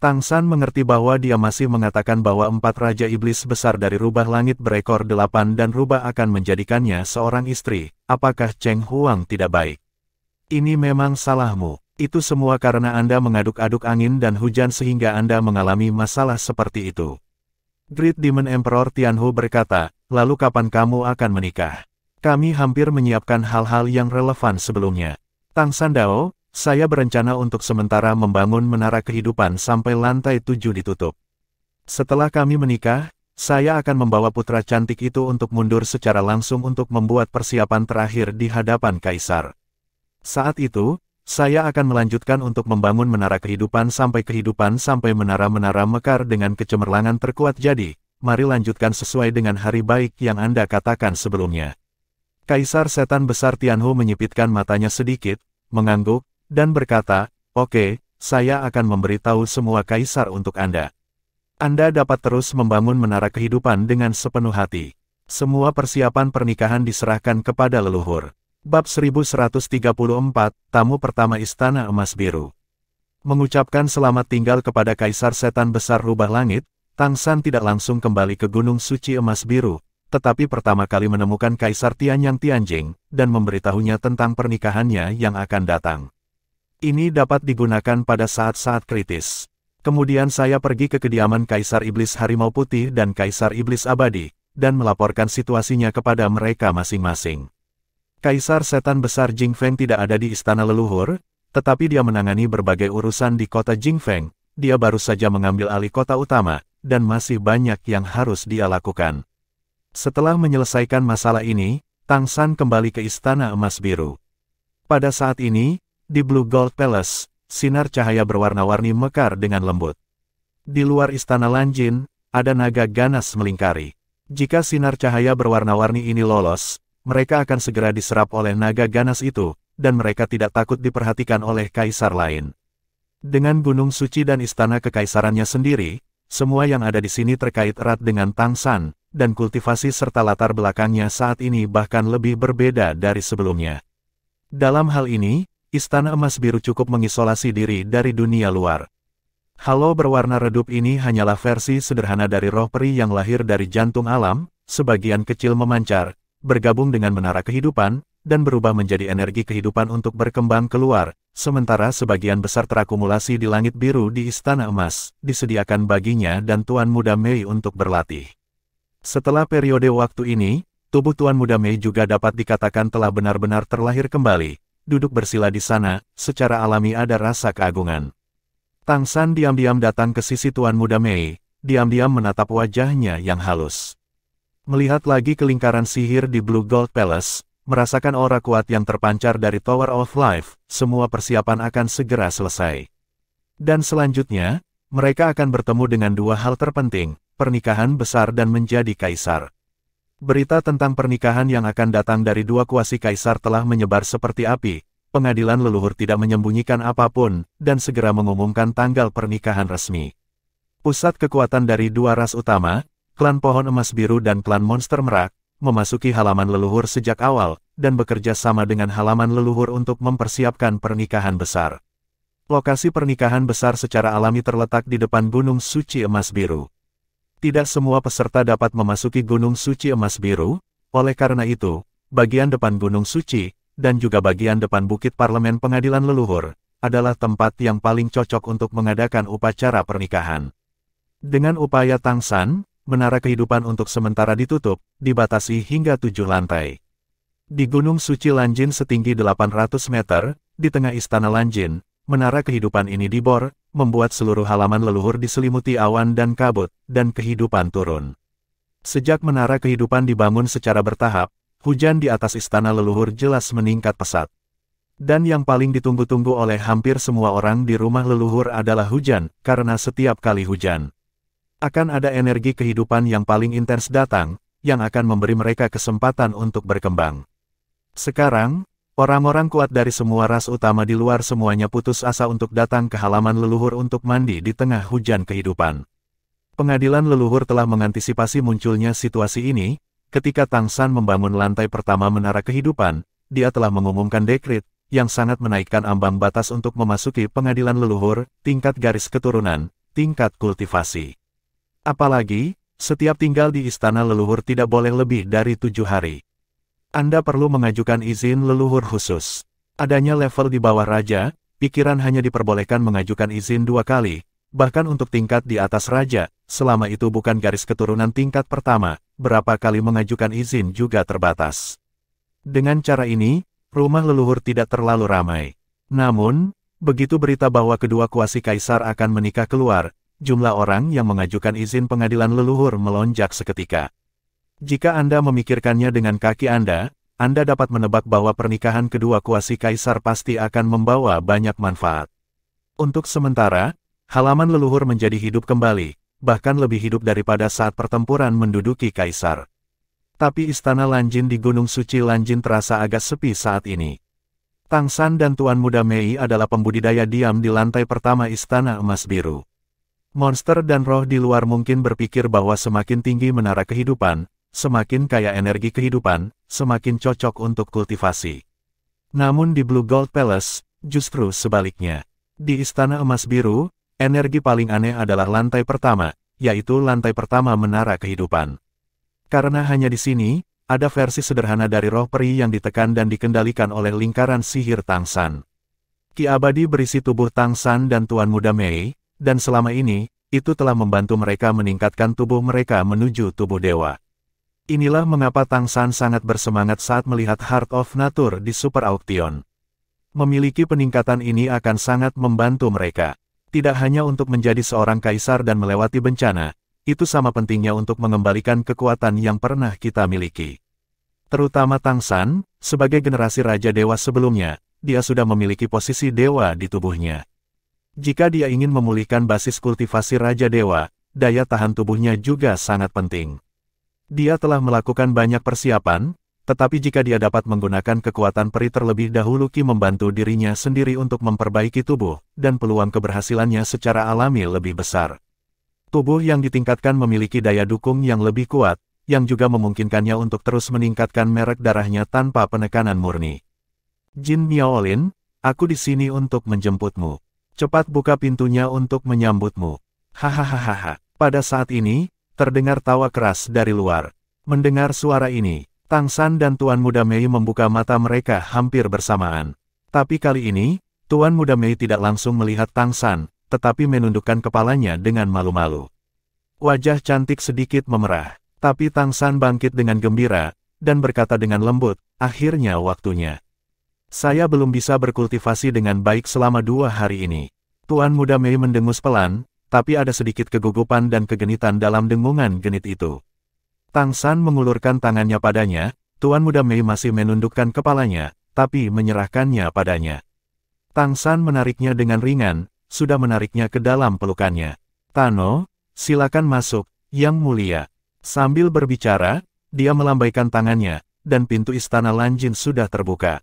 Tang San mengerti bahwa dia masih mengatakan bahwa 4 Raja Iblis Besar dari Rubah Langit berekor 8 dan Rubah akan menjadikannya seorang istri. Apakah Cheng Huang tidak baik? Ini memang salahmu. Itu semua karena Anda mengaduk-aduk angin dan hujan sehingga Anda mengalami masalah seperti itu. Great Demon Emperor Tianhu berkata, lalu kapan kamu akan menikah? Kami hampir menyiapkan hal-hal yang relevan sebelumnya. Tang San Dao, saya berencana untuk sementara membangun menara kehidupan sampai lantai 7 ditutup. Setelah kami menikah, saya akan membawa putra cantik itu untuk mundur secara langsung untuk membuat persiapan terakhir di hadapan kaisar. Saat itu, saya akan melanjutkan untuk membangun menara kehidupan sampai menara-menara mekar dengan kecemerlangan terkuat. Jadi, mari lanjutkan sesuai dengan hari baik yang Anda katakan sebelumnya. Kaisar Setan Besar Tianhu menyipitkan matanya sedikit, mengangguk, dan berkata, oke, saya akan memberitahu semua kaisar untuk Anda. Anda dapat terus membangun menara kehidupan dengan sepenuh hati. Semua persiapan pernikahan diserahkan kepada leluhur. Bab 1134, Tamu Pertama Istana Emas Biru. Mengucapkan selamat tinggal kepada Kaisar Setan Besar Rubah Langit, Tang San tidak langsung kembali ke Gunung Suci Emas Biru, tetapi pertama kali menemukan Kaisar Tianyang Tianjing, dan memberitahunya tentang pernikahannya yang akan datang. Ini dapat digunakan pada saat-saat kritis. Kemudian saya pergi ke kediaman Kaisar Iblis Harimau Putih dan Kaisar Iblis Abadi, dan melaporkan situasinya kepada mereka masing-masing. Kaisar Setan Besar Jingfeng tidak ada di istana leluhur, tetapi dia menangani berbagai urusan di kota Jingfeng. Dia baru saja mengambil alih kota utama, dan masih banyak yang harus dia lakukan. Setelah menyelesaikan masalah ini, Tang San kembali ke Istana Emas Biru. Pada saat ini, di Blue Gold Palace, sinar cahaya berwarna-warni mekar dengan lembut. Di luar Istana Lanjin, ada naga ganas melingkari. Jika sinar cahaya berwarna-warni ini lolos, mereka akan segera diserap oleh naga ganas itu, dan mereka tidak takut diperhatikan oleh kaisar lain. Dengan Gunung Suci dan istana kekaisarannya sendiri, semua yang ada di sini terkait erat dengan Tang San, dan kultivasi serta latar belakangnya saat ini bahkan lebih berbeda dari sebelumnya. Dalam hal ini, Istana Emas Biru cukup mengisolasi diri dari dunia luar. Halo berwarna redup ini hanyalah versi sederhana dari roh peri yang lahir dari jantung alam, sebagian kecil memancar, bergabung dengan menara kehidupan, dan berubah menjadi energi kehidupan untuk berkembang keluar, sementara sebagian besar terakumulasi di langit biru di Istana Emas, disediakan baginya dan Tuan Muda Mei untuk berlatih. Setelah periode waktu ini, tubuh Tuan Muda Mei juga dapat dikatakan telah benar-benar terlahir kembali, duduk bersila di sana, secara alami ada rasa keagungan. Tang San diam-diam datang ke sisi Tuan Muda Mei, diam-diam menatap wajahnya yang halus. Melihat lagi ke lingkaran sihir di Blue Gold Palace, merasakan aura kuat yang terpancar dari Tower of Life, semua persiapan akan segera selesai. Dan selanjutnya, mereka akan bertemu dengan dua hal terpenting, pernikahan besar dan menjadi kaisar. Berita tentang pernikahan yang akan datang dari dua kuasi kaisar telah menyebar seperti api, pengadilan leluhur tidak menyembunyikan apapun, dan segera mengumumkan tanggal pernikahan resmi. Pusat kekuatan dari dua ras utama, klan Pohon Emas Biru dan klan Monster Merak, memasuki halaman leluhur sejak awal, dan bekerja sama dengan halaman leluhur untuk mempersiapkan pernikahan besar. Lokasi pernikahan besar secara alami terletak di depan Gunung Suci Emas Biru. Tidak semua peserta dapat memasuki Gunung Suci Emas Biru, oleh karena itu, bagian depan Gunung Suci, dan juga bagian depan Bukit Parlemen Pengadilan Leluhur, adalah tempat yang paling cocok untuk mengadakan upacara pernikahan. Dengan upaya Tang San, menara kehidupan untuk sementara ditutup, dibatasi hingga 7 lantai. Di Gunung Suci Lanjin setinggi 800 meter, di tengah Istana Lanjin, menara kehidupan ini dibor, membuat seluruh halaman leluhur diselimuti awan dan kabut, dan kehidupan turun. Sejak menara kehidupan dibangun secara bertahap, hujan di atas Istana Leluhur jelas meningkat pesat. Dan yang paling ditunggu-tunggu oleh hampir semua orang di rumah leluhur adalah hujan, karena setiap kali hujan, akan ada energi kehidupan yang paling intens datang, yang akan memberi mereka kesempatan untuk berkembang. Sekarang, orang-orang kuat dari semua ras utama di luar semuanya putus asa untuk datang ke halaman leluhur untuk mandi di tengah hujan kehidupan. Pengadilan leluhur telah mengantisipasi munculnya situasi ini, ketika Tang San membangun lantai pertama menara kehidupan, dia telah mengumumkan dekret, yang sangat menaikkan ambang batas untuk memasuki pengadilan leluhur, tingkat garis keturunan, tingkat kultivasi. Apalagi, setiap tinggal di istana leluhur tidak boleh lebih dari 7 hari. Anda perlu mengajukan izin leluhur khusus. Adanya level di bawah raja, pikiran hanya diperbolehkan mengajukan izin 2 kali, bahkan untuk tingkat di atas raja, selama itu bukan garis keturunan tingkat pertama, berapa kali mengajukan izin juga terbatas. Dengan cara ini, rumah leluhur tidak terlalu ramai. Namun, begitu berita bahwa kedua kuasi kaisar akan menikah keluar, jumlah orang yang mengajukan izin pengadilan leluhur melonjak seketika. Jika Anda memikirkannya dengan kaki Anda dapat menebak bahwa pernikahan kedua kuasi kaisar pasti akan membawa banyak manfaat. Untuk sementara, halaman leluhur menjadi hidup kembali, bahkan lebih hidup daripada saat pertempuran menduduki kaisar. Tapi Istana Lanjin di Gunung Suci Lanjin terasa agak sepi saat ini. Tang San dan Tuan Muda Mei adalah pembudidaya diam di lantai pertama Istana Emas Biru. Monster dan roh di luar mungkin berpikir bahwa semakin tinggi menara kehidupan, semakin kaya energi kehidupan, semakin cocok untuk kultivasi. Namun di Blue Gold Palace, justru sebaliknya. Di Istana Emas Biru, energi paling aneh adalah lantai pertama, yaitu lantai pertama menara kehidupan. Karena hanya di sini, ada versi sederhana dari roh peri yang ditekan dan dikendalikan oleh lingkaran sihir Tang San. Ki abadi berisi tubuh Tang San dan Tuan Muda Mei, dan selama ini, itu telah membantu mereka meningkatkan tubuh mereka menuju tubuh dewa. Inilah mengapa Tang San sangat bersemangat saat melihat Heart of Nature di Super Auktion. Memiliki peningkatan ini akan sangat membantu mereka. Tidak hanya untuk menjadi seorang kaisar dan melewati bencana, itu sama pentingnya untuk mengembalikan kekuatan yang pernah kita miliki. Terutama Tang San, sebagai generasi Raja Dewa sebelumnya, dia sudah memiliki posisi dewa di tubuhnya. Jika dia ingin memulihkan basis kultivasi Raja Dewa, daya tahan tubuhnya juga sangat penting. Dia telah melakukan banyak persiapan, tetapi jika dia dapat menggunakan kekuatan peri terlebih dahulu, Ki membantu dirinya sendiri untuk memperbaiki tubuh, dan peluang keberhasilannya secara alami lebih besar. Tubuh yang ditingkatkan memiliki daya dukung yang lebih kuat, yang juga memungkinkannya untuk terus meningkatkan merek darahnya tanpa penekanan murni. Jin Miaolin, aku di sini untuk menjemputmu. Cepat buka pintunya untuk menyambutmu. Hahaha. Pada saat ini, terdengar tawa keras dari luar. Mendengar suara ini, Tang San dan Tuan Muda Mei membuka mata mereka hampir bersamaan. Tapi kali ini, Tuan Muda Mei tidak langsung melihat Tang San, tetapi menundukkan kepalanya dengan malu-malu. Wajah cantik sedikit memerah, tapi Tang San bangkit dengan gembira, dan berkata dengan lembut, akhirnya waktunya. Saya belum bisa berkultivasi dengan baik selama 2 hari ini. Tuan Muda Mei mendengus pelan, tapi ada sedikit kegugupan dan kegenitan dalam dengungan genit itu. Tang San mengulurkan tangannya padanya, Tuan Muda Mei masih menundukkan kepalanya, tapi menyerahkannya padanya. Tang San menariknya dengan ringan, sudah menariknya ke dalam pelukannya. Tano, silakan masuk, Yang Mulia. Sambil berbicara, dia melambaikan tangannya, dan pintu istana Lanjin sudah terbuka.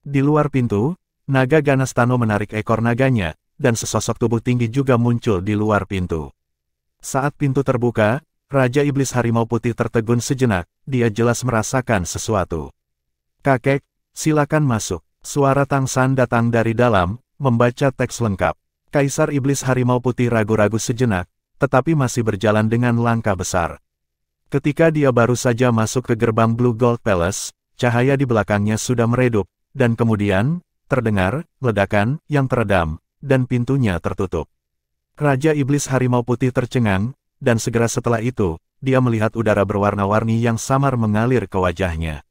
Di luar pintu, naga ganas Tano menarik ekor naganya, dan sesosok tubuh tinggi juga muncul di luar pintu. Saat pintu terbuka, Raja Iblis Harimau Putih tertegun sejenak, dia jelas merasakan sesuatu. Kakek, silakan masuk. Suara Tang San datang dari dalam, membaca teks lengkap. Kaisar Iblis Harimau Putih ragu-ragu sejenak, tetapi masih berjalan dengan langkah besar. Ketika dia baru saja masuk ke gerbang Blue Gold Palace, cahaya di belakangnya sudah meredup, dan kemudian, terdengar ledakan yang teredam, dan pintunya tertutup. Raja Iblis Harimau Putih tercengang, dan segera setelah itu, dia melihat udara berwarna-warni yang samar mengalir ke wajahnya.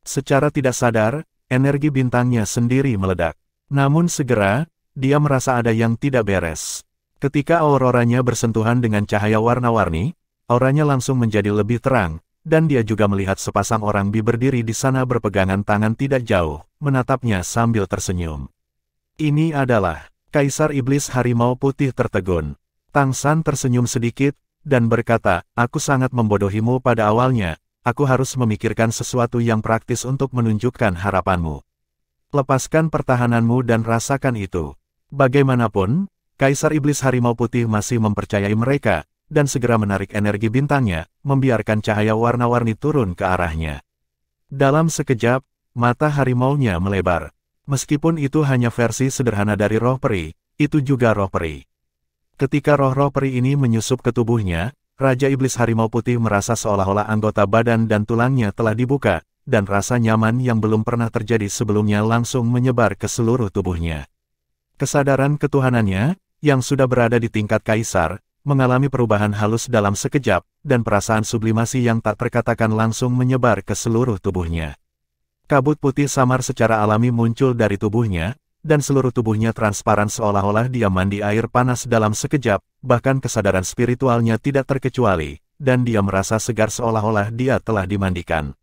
Secara tidak sadar, energi bintangnya sendiri meledak. Namun segera, dia merasa ada yang tidak beres. Ketika auroranya bersentuhan dengan cahaya warna-warni, auranya langsung menjadi lebih terang, dan dia juga melihat sepasang orang berdiri di sana berpegangan tangan tidak jauh, menatapnya sambil tersenyum. Ini adalah Kaisar Iblis Harimau Putih tertegun. Tang San tersenyum sedikit, dan berkata, aku sangat membodohimu pada awalnya, aku harus memikirkan sesuatu yang praktis untuk menunjukkan harapanmu. Lepaskan pertahananmu dan rasakan itu. Bagaimanapun, Kaisar Iblis Harimau Putih masih mempercayai mereka, dan segera menarik energi bintangnya, membiarkan cahaya warna-warni turun ke arahnya. Dalam sekejap, mata harimaunya melebar. Meskipun itu hanya versi sederhana dari roh peri, itu juga roh peri. Ketika roh-roh peri ini menyusup ke tubuhnya, Raja Iblis Harimau Putih merasa seolah-olah anggota badan dan tulangnya telah dibuka, dan rasa nyaman yang belum pernah terjadi sebelumnya langsung menyebar ke seluruh tubuhnya. Kesadaran ketuhanannya, yang sudah berada di tingkat kaisar, mengalami perubahan halus dalam sekejap, dan perasaan sublimasi yang tak terkatakan langsung menyebar ke seluruh tubuhnya. Kabut putih samar secara alami muncul dari tubuhnya, dan seluruh tubuhnya transparan seolah-olah dia mandi air panas dalam sekejap, bahkan kesadaran spiritualnya tidak terkecuali, dan dia merasa segar seolah-olah dia telah dimandikan.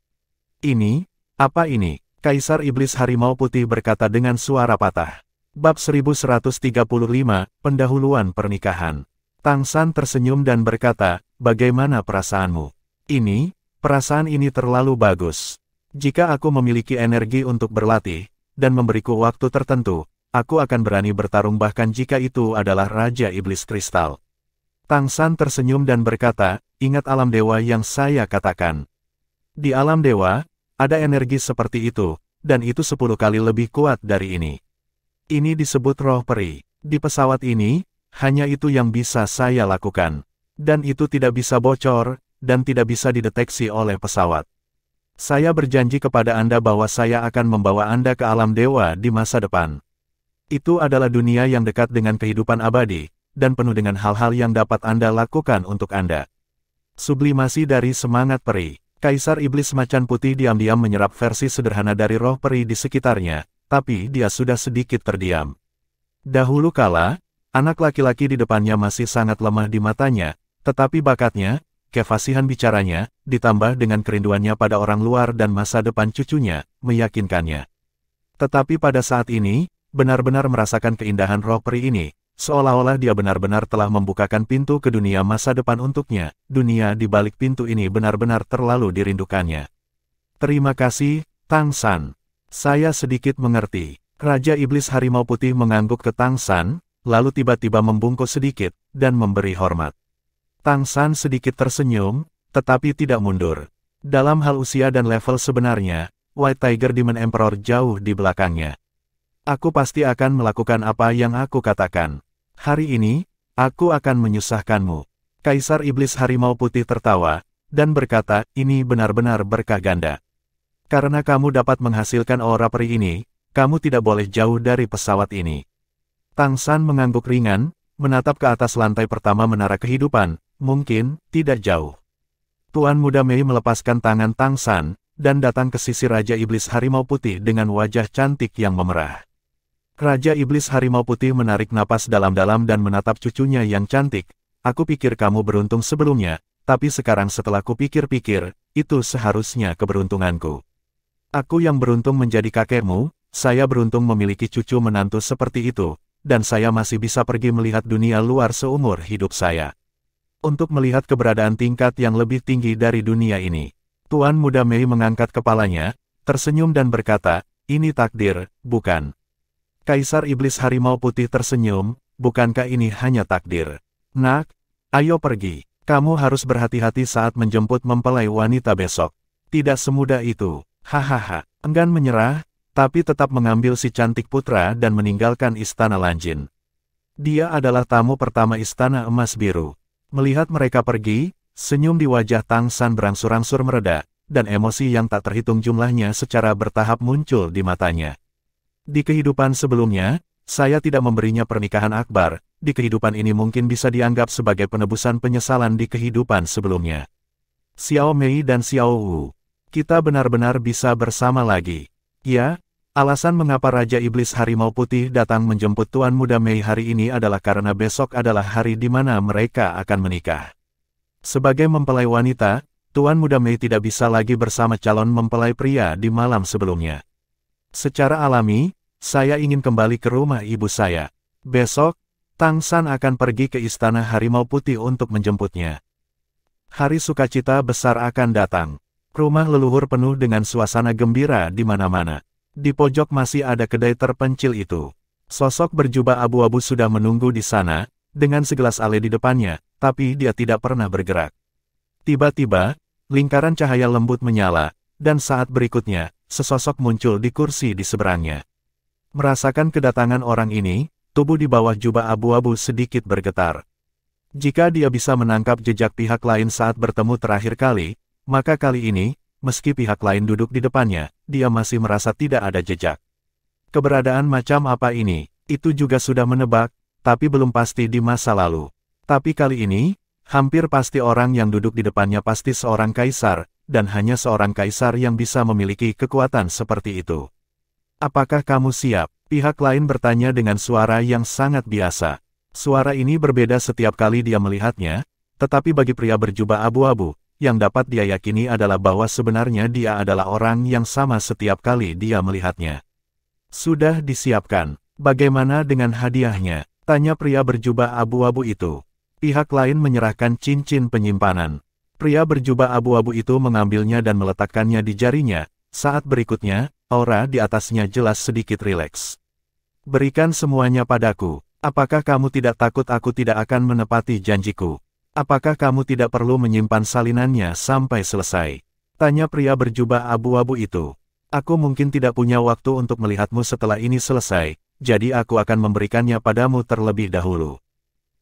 Ini, apa ini? Kaisar Iblis Harimau Putih berkata dengan suara patah. Bab 1135, Pendahuluan Pernikahan. Tang San tersenyum dan berkata, bagaimana perasaanmu? Ini, perasaan ini terlalu bagus. Jika aku memiliki energi untuk berlatih, dan memberiku waktu tertentu, aku akan berani bertarung bahkan jika itu adalah Raja Iblis Kristal. Tang San tersenyum dan berkata, ingat alam dewa yang saya katakan. Di alam dewa, ada energi seperti itu, dan itu 10 kali lebih kuat dari ini. Ini disebut roh peri. Di pesawat ini, hanya itu yang bisa saya lakukan. Dan itu tidak bisa bocor, dan tidak bisa dideteksi oleh pesawat. Saya berjanji kepada Anda bahwa saya akan membawa Anda ke alam dewa di masa depan. Itu adalah dunia yang dekat dengan kehidupan abadi, dan penuh dengan hal-hal yang dapat Anda lakukan untuk Anda. Sublimasi dari semangat peri. Kaisar Iblis Macan Putih diam-diam menyerap versi sederhana dari roh peri di sekitarnya, tapi dia sudah sedikit terdiam. Dahulu kala, anak laki-laki di depannya masih sangat lemah di matanya, tetapi bakatnya, kefasihan bicaranya, ditambah dengan kerinduannya pada orang luar dan masa depan cucunya, meyakinkannya. Tetapi pada saat ini, benar-benar merasakan keindahan roh peri ini, seolah-olah dia benar-benar telah membukakan pintu ke dunia masa depan untuknya. Dunia di balik pintu ini benar-benar terlalu dirindukannya. Terima kasih, Tang San. Saya sedikit mengerti. Raja Iblis Harimau Putih mengangguk ke Tang San, lalu tiba-tiba membungkuk sedikit, dan memberi hormat. Tang San sedikit tersenyum, tetapi tidak mundur. Dalam hal usia dan level sebenarnya, White Tiger Demon Emperor jauh di belakangnya. Aku pasti akan melakukan apa yang aku katakan. Hari ini, aku akan menyusahkanmu. Kaisar Iblis Harimau Putih tertawa, dan berkata, ini benar-benar berkah ganda. Karena kamu dapat menghasilkan aura peri ini, kamu tidak boleh jauh dari pesawat ini. Tang San mengangguk ringan, menatap ke atas lantai pertama menara kehidupan, mungkin, tidak jauh. Tuan Muda Mei melepaskan tangan Tang San, dan datang ke sisi Raja Iblis Harimau Putih dengan wajah cantik yang memerah. Raja Iblis Harimau Putih menarik napas dalam-dalam dan menatap cucunya yang cantik. Aku pikir kamu beruntung sebelumnya, tapi sekarang setelah kupikir-pikir, itu seharusnya keberuntunganku. Aku yang beruntung menjadi kakekmu, saya beruntung memiliki cucu menantu seperti itu, dan saya masih bisa pergi melihat dunia luar seumur hidup saya. Untuk melihat keberadaan tingkat yang lebih tinggi dari dunia ini. Tuan Muda Mei mengangkat kepalanya, tersenyum dan berkata, ini takdir, bukan? Kaisar Iblis Harimau Putih tersenyum, bukankah ini hanya takdir? Nak, ayo pergi. Kamu harus berhati-hati saat menjemput mempelai wanita besok. Tidak semudah itu. Hahaha. Enggan menyerah, tapi tetap mengambil si cantik putra dan meninggalkan istana Lanjin. Dia adalah tamu pertama istana emas biru. Melihat mereka pergi, senyum di wajah Tang San berangsur-angsur mereda, dan emosi yang tak terhitung jumlahnya secara bertahap muncul di matanya. Di kehidupan sebelumnya, saya tidak memberinya pernikahan akbar, di kehidupan ini mungkin bisa dianggap sebagai penebusan penyesalan di kehidupan sebelumnya. Xiao Mei dan Xiao Wu, kita benar-benar bisa bersama lagi. Ya, alasan mengapa Raja Iblis Harimau Putih datang menjemput Tuan Muda Mei hari ini adalah karena besok adalah hari di mana mereka akan menikah. Sebagai mempelai wanita, Tuan Muda Mei tidak bisa lagi bersama calon mempelai pria di malam sebelumnya. Secara alami, saya ingin kembali ke rumah ibu saya. Besok, Tang San akan pergi ke Istana Harimau Putih untuk menjemputnya. Hari sukacita besar akan datang. Rumah leluhur penuh dengan suasana gembira di mana-mana. Di pojok masih ada kedai terpencil itu. Sosok berjubah abu-abu sudah menunggu di sana, dengan segelas ale di depannya, tapi dia tidak pernah bergerak. Tiba-tiba, lingkaran cahaya lembut menyala, dan saat berikutnya, sesosok muncul di kursi di seberangnya. Merasakan kedatangan orang ini, tubuh di bawah jubah abu-abu sedikit bergetar. Jika dia bisa menangkap jejak pihak lain saat bertemu terakhir kali, maka kali ini, meski pihak lain duduk di depannya, dia masih merasa tidak ada jejak. Keberadaan macam apa ini, itu juga sudah menebak, tapi belum pasti di masa lalu. Tapi kali ini, hampir pasti orang yang duduk di depannya pasti seorang kaisar, dan hanya seorang kaisar yang bisa memiliki kekuatan seperti itu. Apakah kamu siap? Pihak lain bertanya dengan suara yang sangat biasa. Suara ini berbeda setiap kali dia melihatnya, tetapi bagi pria berjubah abu-abu, yang dapat dia yakini adalah bahwa sebenarnya dia adalah orang yang sama setiap kali dia melihatnya. Sudah disiapkan. Bagaimana dengan hadiahnya? Tanya pria berjubah abu-abu itu. Pihak lain menyerahkan cincin penyimpanan. Pria berjubah abu-abu itu mengambilnya dan meletakkannya di jarinya. Saat berikutnya, aura di atasnya jelas sedikit rileks. Berikan semuanya padaku. Apakah kamu tidak takut aku tidak akan menepati janjiku? Apakah kamu tidak perlu menyimpan salinannya sampai selesai? Tanya pria berjubah abu-abu itu. Aku mungkin tidak punya waktu untuk melihatmu setelah ini selesai, jadi aku akan memberikannya padamu terlebih dahulu.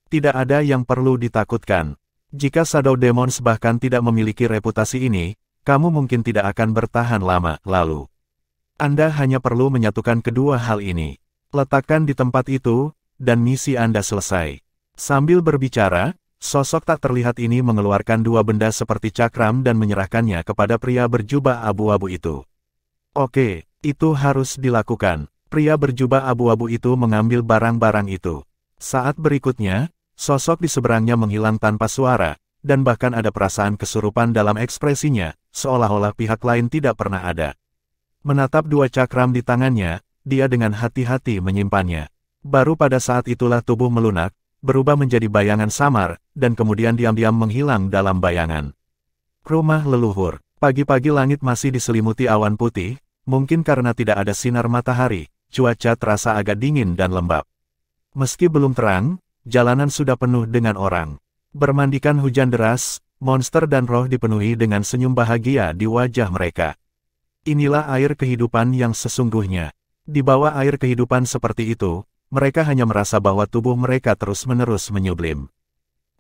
Tidak ada yang perlu ditakutkan. Jika Shadow Demons bahkan tidak memiliki reputasi ini, kamu mungkin tidak akan bertahan lama. Lalu, Anda hanya perlu menyatukan kedua hal ini. Letakkan di tempat itu, dan misi Anda selesai. Sambil berbicara, sosok tak terlihat ini mengeluarkan dua benda seperti cakram dan menyerahkannya kepada pria berjubah abu-abu itu. Oke, itu harus dilakukan. Pria berjubah abu-abu itu mengambil barang-barang itu. Saat berikutnya, sosok di seberangnya menghilang tanpa suara, dan bahkan ada perasaan kesurupan dalam ekspresinya, seolah-olah pihak lain tidak pernah ada. Menatap dua cakram di tangannya, dia dengan hati-hati menyimpannya. Baru pada saat itulah tubuh melunak, berubah menjadi bayangan samar, dan kemudian diam-diam menghilang dalam bayangan. Rumah leluhur. Pagi-pagi langit masih diselimuti awan putih, mungkin karena tidak ada sinar matahari, cuaca terasa agak dingin dan lembab. Meski belum terang, jalanan sudah penuh dengan orang. Bermandikan hujan deras, monster dan roh dipenuhi dengan senyum bahagia di wajah mereka. Inilah air kehidupan yang sesungguhnya. Di bawah air kehidupan seperti itu, mereka hanya merasa bahwa tubuh mereka terus-menerus menyublim.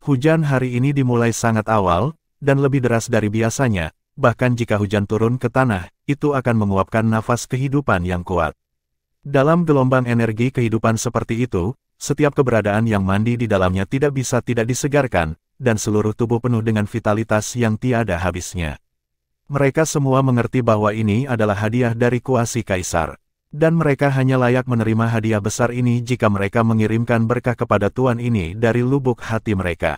Hujan hari ini dimulai sangat awal, dan lebih deras dari biasanya, bahkan jika hujan turun ke tanah, itu akan menguapkan nafas kehidupan yang kuat. Dalam gelombang energi kehidupan seperti itu, setiap keberadaan yang mandi di dalamnya tidak bisa tidak disegarkan, dan seluruh tubuh penuh dengan vitalitas yang tiada habisnya. Mereka semua mengerti bahwa ini adalah hadiah dari kuasi kaisar. Dan mereka hanya layak menerima hadiah besar ini jika mereka mengirimkan berkah kepada Tuan ini dari lubuk hati mereka.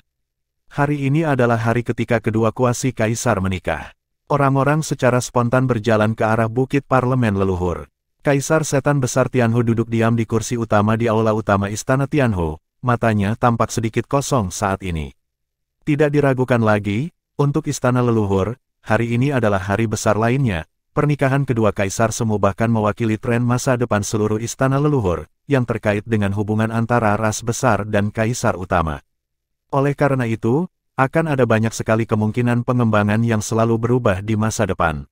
Hari ini adalah hari ketika kedua kuasi kaisar menikah. Orang-orang secara spontan berjalan ke arah bukit parlemen leluhur. Kaisar Setan Besar Tianhu duduk diam di kursi utama di aula utama Istana Tianhu, matanya tampak sedikit kosong saat ini. Tidak diragukan lagi, untuk Istana Leluhur, hari ini adalah hari besar lainnya. Pernikahan kedua kaisar semu bahkan mewakili tren masa depan seluruh Istana Leluhur, yang terkait dengan hubungan antara ras besar dan kaisar utama. Oleh karena itu, akan ada banyak sekali kemungkinan pengembangan yang selalu berubah di masa depan.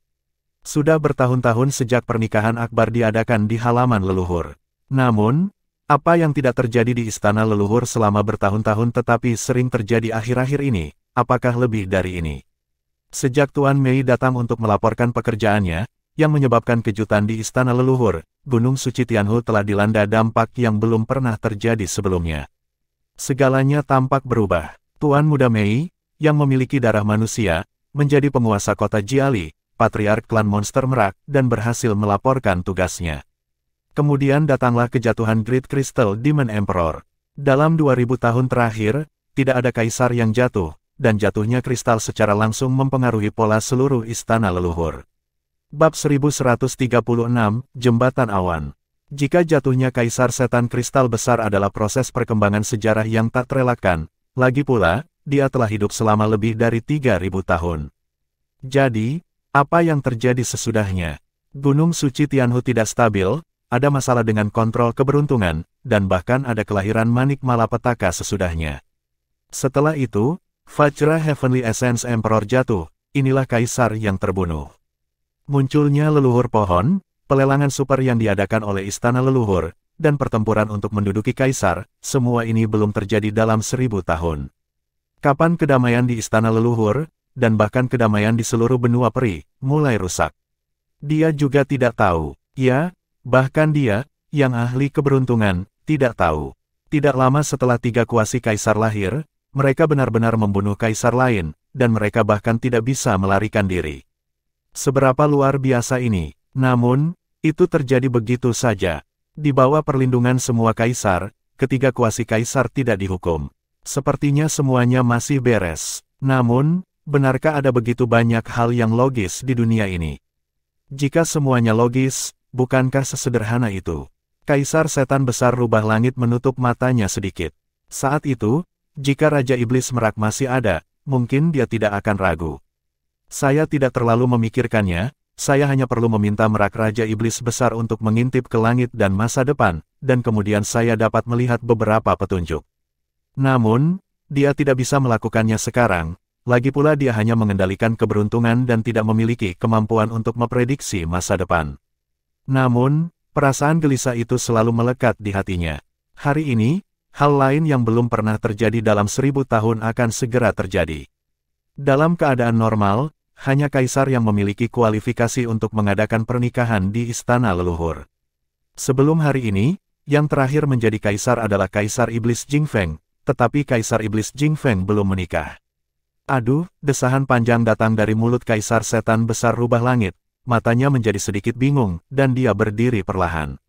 Sudah bertahun-tahun sejak pernikahan akbar diadakan di halaman leluhur. Namun, apa yang tidak terjadi di Istana Leluhur selama bertahun-tahun tetapi sering terjadi akhir-akhir ini, apakah lebih dari ini? Sejak Tuan Mei datang untuk melaporkan pekerjaannya, yang menyebabkan kejutan di Istana Leluhur, Gunung Suci Tianhu telah dilanda dampak yang belum pernah terjadi sebelumnya. Segalanya tampak berubah. Tuan Muda Mei, yang memiliki darah manusia, menjadi penguasa kota Jiali, patriark klan monster merak, dan berhasil melaporkan tugasnya. Kemudian datanglah kejatuhan Great Crystal Demon Emperor. Dalam 2000 tahun terakhir, tidak ada kaisar yang jatuh, dan jatuhnya kristal secara langsung mempengaruhi pola seluruh Istana Leluhur. Bab 1136, Jembatan Awan. Jika jatuhnya Kaisar Setan Kristal Besar adalah proses perkembangan sejarah yang tak terelakkan, lagi pula, dia telah hidup selama lebih dari 3000 tahun. Jadi, apa yang terjadi sesudahnya? Gunung Suci Tianhu tidak stabil, ada masalah dengan kontrol keberuntungan, dan bahkan ada kelahiran manik malapetaka sesudahnya. Setelah itu, Vajra Heavenly Essence Emperor jatuh, inilah kaisar yang terbunuh. Munculnya leluhur pohon, pelelangan super yang diadakan oleh Istana Leluhur, dan pertempuran untuk menduduki kaisar, semua ini belum terjadi dalam 1000 tahun. Kapan kedamaian di Istana Leluhur, dan bahkan kedamaian di seluruh benua peri, mulai rusak? Dia juga tidak tahu. Ya, bahkan dia, yang ahli keberuntungan, tidak tahu. Tidak lama setelah 3 kuasi kaisar lahir, mereka benar-benar membunuh kaisar lain, dan mereka bahkan tidak bisa melarikan diri. Seberapa luar biasa ini? Namun, itu terjadi begitu saja. Di bawah perlindungan semua kaisar, ketiga kuasi kaisar tidak dihukum. Sepertinya semuanya masih beres. Namun, benarkah ada begitu banyak hal yang logis di dunia ini? Jika semuanya logis, bukankah sesederhana itu? Kaisar Setan Besar Rubah Langit menutup matanya sedikit. Saat itu, jika Raja Iblis Merak masih ada, mungkin dia tidak akan ragu. Saya tidak terlalu memikirkannya, saya hanya perlu meminta Merak Raja Iblis Besar untuk mengintip ke langit dan masa depan, dan kemudian saya dapat melihat beberapa petunjuk. Namun, dia tidak bisa melakukannya sekarang, lagi pula dia hanya mengendalikan keberuntungan dan tidak memiliki kemampuan untuk memprediksi masa depan. Namun, perasaan gelisah itu selalu melekat di hatinya. Hari ini, hal lain yang belum pernah terjadi dalam 1000 tahun akan segera terjadi. Dalam keadaan normal, hanya kaisar yang memiliki kualifikasi untuk mengadakan pernikahan di istana leluhur. Sebelum hari ini, yang terakhir menjadi kaisar adalah Kaisar Iblis Jing Feng, tetapi Kaisar Iblis Jing Feng belum menikah. Aduh, desahan panjang datang dari mulut Kaisar Setan Besar Rubah Langit, matanya menjadi sedikit bingung, dan dia berdiri perlahan.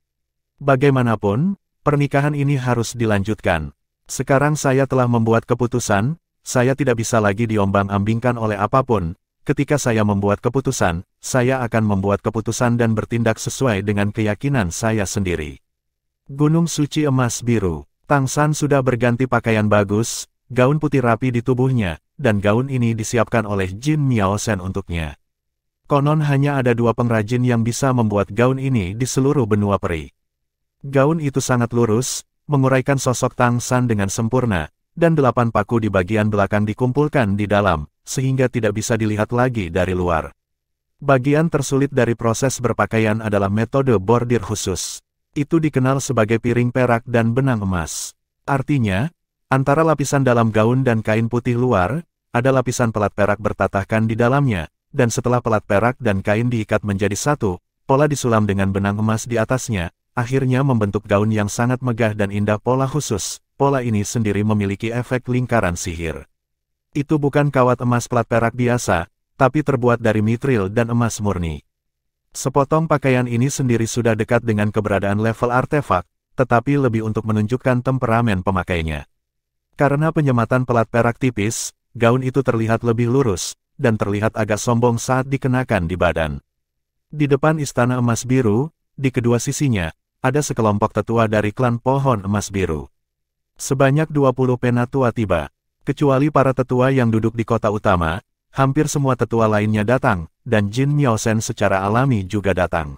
Bagaimanapun, pernikahan ini harus dilanjutkan. Sekarang saya telah membuat keputusan, saya tidak bisa lagi diombang-ambingkan oleh apapun. Ketika saya membuat keputusan, saya akan membuat keputusan dan bertindak sesuai dengan keyakinan saya sendiri. Gunung Suci Emas Biru. Tang San sudah berganti pakaian bagus, gaun putih rapi di tubuhnya, dan gaun ini disiapkan oleh Jin Miaosen untuknya. Konon hanya ada 2 pengrajin yang bisa membuat gaun ini di seluruh benua peri. Gaun itu sangat lurus, menguraikan sosok Tang San dengan sempurna, dan 8 paku di bagian belakang dikumpulkan di dalam, sehingga tidak bisa dilihat lagi dari luar. Bagian tersulit dari proses berpakaian adalah metode bordir khusus. Itu dikenal sebagai piring perak dan benang emas. Artinya, antara lapisan dalam gaun dan kain putih luar, ada lapisan pelat perak bertatahkan di dalamnya, dan setelah pelat perak dan kain diikat menjadi satu, pola disulam dengan benang emas di atasnya, akhirnya membentuk gaun yang sangat megah dan indah pola khusus. Pola ini sendiri memiliki efek lingkaran sihir. Itu bukan kawat emas pelat perak biasa, tapi terbuat dari mitril dan emas murni. Sepotong pakaian ini sendiri sudah dekat dengan keberadaan level artefak, tetapi lebih untuk menunjukkan temperamen pemakainya. Karena penyematan pelat perak tipis, gaun itu terlihat lebih lurus, dan terlihat agak sombong saat dikenakan di badan. Di depan Istana Emas Biru, di kedua sisinya, ada sekelompok tetua dari klan Pohon Emas Biru. Sebanyak 20 penatua tiba. Kecuali para tetua yang duduk di kota utama, hampir semua tetua lainnya datang, dan Jin Miaosen secara alami juga datang.